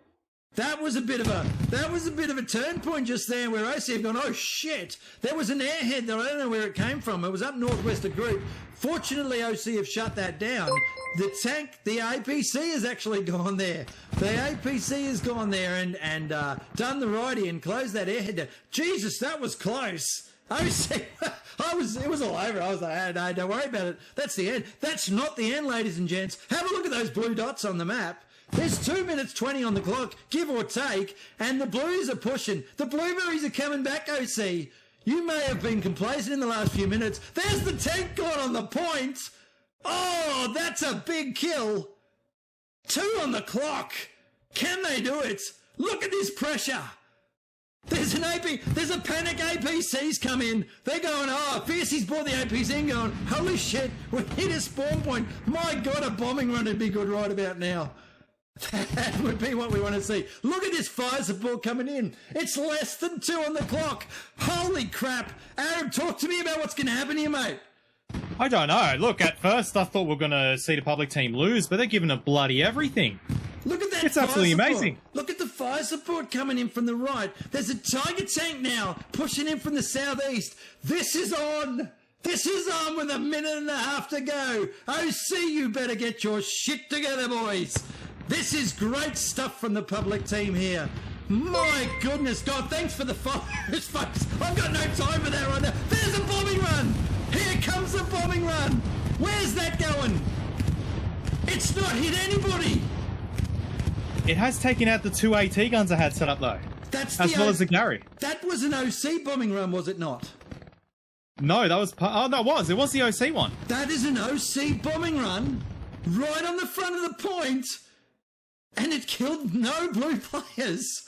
That was a bit of a turn point just there where OC have gone, oh shit, there was an airhead there. I don't know where it came from. It was up northwest of group. Fortunately, OC have shut that down. The tank, the APC has actually gone there. The APC has gone there and done the righty and closed that airhead down. Jesus, that was close. OC, it was all over. I was like, oh, no, don't worry about it. That's the end. That's not the end, ladies and gents. Have a look at those blue dots on the map. There's 2 minutes 20 on the clock, give or take, and the Blues are pushing. The Blueberries are coming back, OC. You may have been complacent in the last few minutes. There's the tank gone on the point. Oh, that's a big kill. 2 on the clock. Can they do it? Look at this pressure. There's a panic. APC's come in. They're going, oh, Fiercey's brought the APC in going, holy shit, we hit a spawn point. My God, a bombing run would be good right about now. That would be what we want to see. Look at this fire support coming in. It's less than 2 on the clock. Holy crap. Aaron, talk to me about what's going to happen here, mate. I don't know. Look, at first I thought we were going to see the public team lose, but they're giving it bloody everything. Look at that. It's absolutely amazing. Look at the fire support coming in from the right. There's a Tiger tank now pushing in from the southeast. This is on. This is on with 1.5 minutes to go. OC, you better get your shit together, boys. This is great stuff from the public team here. My goodness, God, thanks for the fires, folks. I've got no time for that right now. There's a bombing run. Here comes the bombing run. Where's that going? It's not hit anybody. It has taken out the 2 AT guns I had set up, though. As well as the Gary. That was an OC bombing run, was it not? No, that was... Oh, no, it was. It was the OC one. That is an OC bombing run right on the front of the point. And it killed no blue players.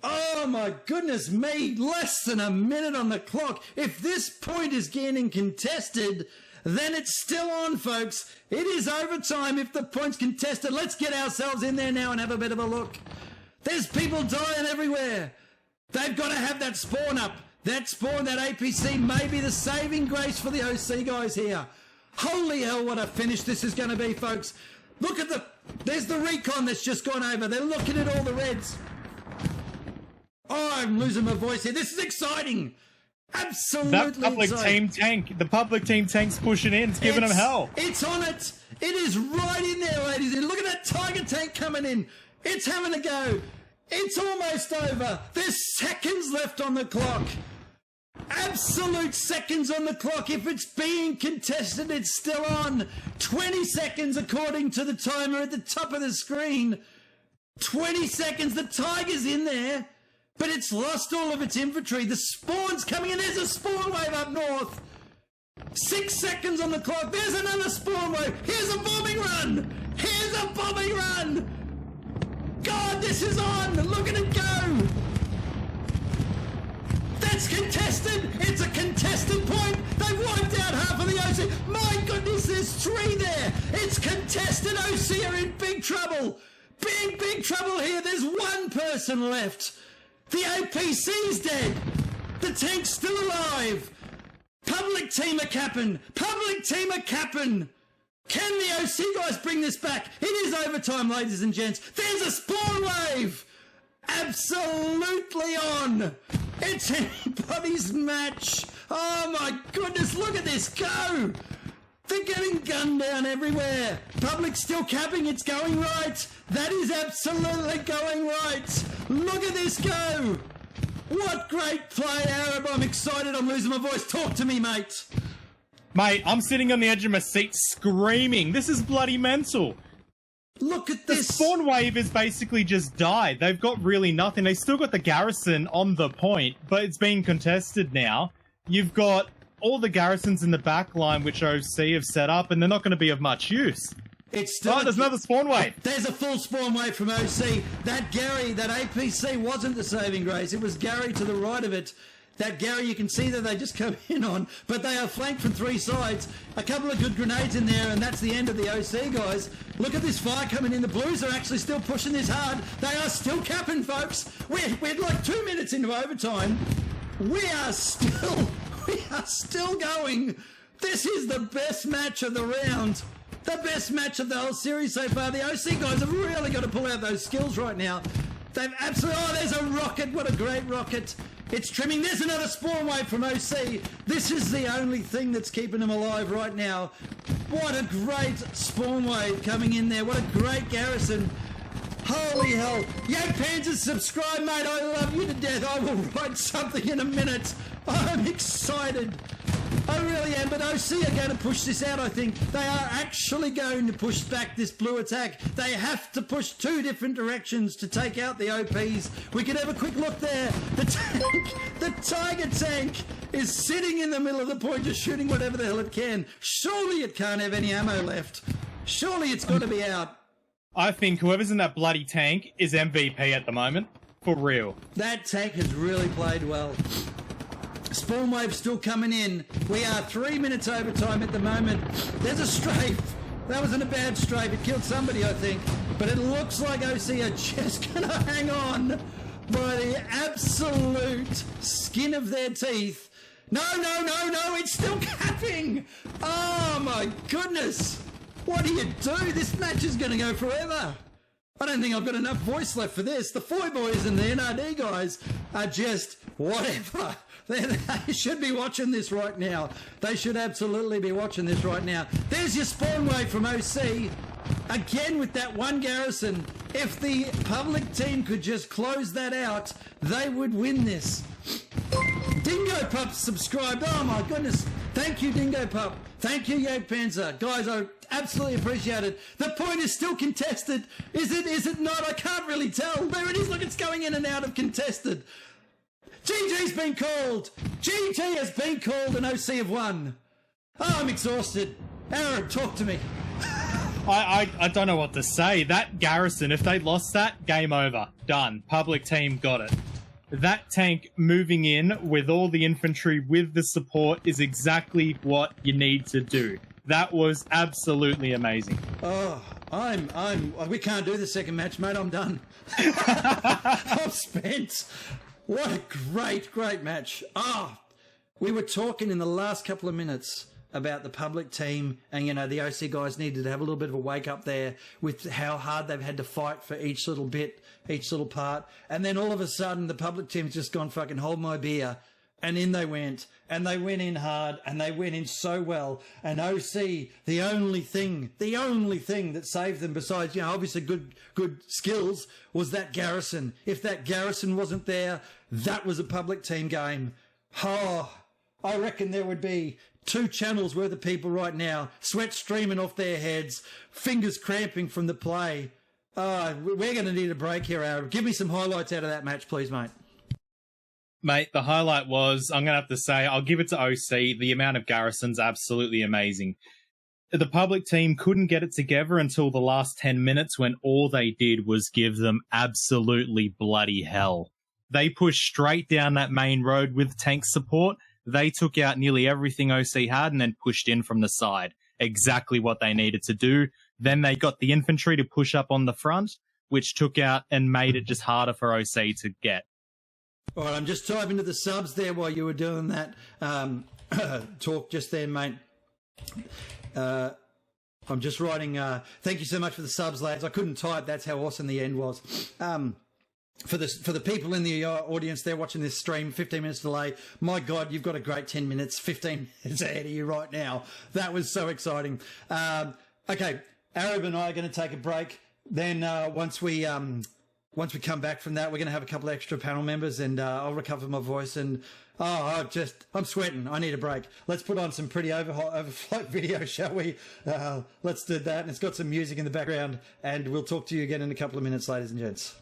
Oh my goodness me, less than 1 minute on the clock. If this point is getting contested, then it's still on, folks. It is overtime if the point's contested. Let's get ourselves in there now and have a bit of a look. There's people dying everywhere. They've got to have that spawn up. That spawn, that APC may be the saving grace for the OC guys here. Holy hell, what a finish this is going to be, folks. Look at there's the recon that's just gone over. They're looking at all the reds. Oh, I'm losing my voice here. This is exciting. Absolutely exciting. The public team tank's pushing in. It's giving them hell. It's on it. It is right in there, ladies. And look at that Tiger tank coming in. It's having a go. It's almost over. There's seconds left on the clock. Absolute seconds on the clock. If it's being contested, it's still on. 20 seconds according to the timer at the top of the screen. 20 seconds, the Tiger's in there, but it's lost all of its infantry. The spawn's coming in. There's a spawn wave up north. 6 seconds on the clock. There's another spawn wave. Here's a bombing run. Here's a bombing run. God, this is on. Look at it go. That's contested. It's a contested point. They've wiped out half of the OC. My goodness, there's 3 there. It's contested. OC are in big trouble. Big trouble here. There's 1 person left. The APC's dead. The tank's still alive. Public team are capping. Public team are capping. Can the OC guys bring this back? It is overtime, ladies and gents. There's a spawn wave. Absolutely on. It's anybody's match. Oh my goodness, look at this go. They're getting gunned down everywhere. Public still capping. It's going right. That is absolutely going right. Look at this go. What great play, Arab. I'm excited. I'm losing my voice. Talk to me, mate. Mate, I'm sitting on the edge of my seat screaming. This is bloody mental. Look at The this. spawn wave is basically just died. They've got really nothing. They still got the garrison on the point, but it's being contested now. You've got all the garrisons in the back line, which OC have set up, and they're not going to be of much use. It's still Oh, there's another spawn wave. There's a full spawn wave from OC. That Gary, that APC wasn't the saving grace. It was Gary to the right of it. That Gary, you can see that they just come in on, but they are flanked from 3 sides. A couple of good grenades in there, and that's the end of the OC, guys. Look at this fire coming in. The Blues are actually still pushing this hard. They are still capping, folks. We're like 2 minutes into overtime. We are still going. This is the best match of the round. The best match of the whole series so far. The OC guys have really got to pull out those skills right now. They've absolutely... Oh, there's a rocket. What a great rocket. It's trimming. There's another spawn wave from OC. This is the only thing that's keeping them alive right now. What a great spawn wave coming in there. What a great garrison. Holy hell. Yo, Panzers, subscribe, mate. I love you to death. I will write something in a minute. I'm excited. I really am, but OC are going to push this out, I think. They are actually going to push back this blue attack. They have to push 2 different directions to take out the OPs. We can have a quick look there. The tank, the Tiger tank, is sitting in the middle of the point just shooting whatever the hell it can. Surely it can't have any ammo left. Surely it's got to be out. I think whoever's in that bloody tank is MVP at the moment. For real. That tank has really played well. Spawn wave still coming in. We are 3 minutes overtime at the moment. There's a strafe. That wasn't a bad strafe. It killed somebody, I think. But it looks like OC are just going to hang on by the absolute skin of their teeth. No. It's still capping. Oh, my goodness. What do you do? This match is going to go forever. I don't think I've got enough voice left for this. The Foy boys and the NRD guys are just whatever. They should be watching this right now. They should absolutely be watching this right now. There's your spawn wave from OC. Again with that 1 garrison. If the public team could just close that out, they would win this. Dingo Pup subscribed. Oh my goodness. Thank you, Dingo Pup. Thank you, Yoke Panzer. Guys, I absolutely appreciate it. The point is still contested. Is it not? I can't really tell. There it is. Look, it's going in and out of contested. GG's been called. GG has been called and OC have won. Oh, I'm exhausted. Aaron, talk to me. I don't know what to say. That garrison, if they lost that, game over. Done. Public team got it. That tank moving in with all the infantry with the support is exactly what you need to do. That was absolutely amazing. Oh, we can't do the second match, mate. I'm done. I'm spent. What a great match. We were talking in the last couple of minutes about the public team and, the OC guys needed to have a little bit of a wake up there with how hard they've had to fight for each little bit, each little part. And then all of a sudden the public team's just gone fucking hold my beer. And in they went, and they went in hard, and they went in so well. And OC, the only thing that saved them besides, obviously good skills was that garrison. If that garrison wasn't there, that was a public team game. Oh, I reckon there would be 2 channels worth of people right now, sweat streaming off their heads, fingers cramping from the play. We're going to need a break here, Aaron. Give me some highlights out of that match, please, mate. Mate, the highlight was, I'm going to have to say, I'll give it to OC. The amount of garrisons, absolutely amazing. The public team couldn't get it together until the last 10 minutes when all they did was give them absolutely bloody hell. They pushed straight down that main road with tank support. They took out nearly everything OC had and then pushed in from the side. Exactly what they needed to do. Then they got the infantry to push up on the front, which took out and made it just harder for OC to get. All right, I'm just typing to the subs there while you were doing that talk just then, mate. I'm just writing, thank you so much for the subs, lads. I couldn't type. That's how awesome the end was. For the people in the audience there watching this stream, 15 minutes delay. My God, you've got a great 10 minutes, 15 minutes ahead of you right now. That was so exciting. Okay, Arab and I are going to take a break. Then once we come back from that, we're going to have a couple of extra panel members, and I'll recover my voice. And I'm sweating. I need a break. Let's put on some pretty overflow video, shall we? Let's do that. And it's got some music in the background, and we'll talk to you again in a couple of minutes, ladies and gents.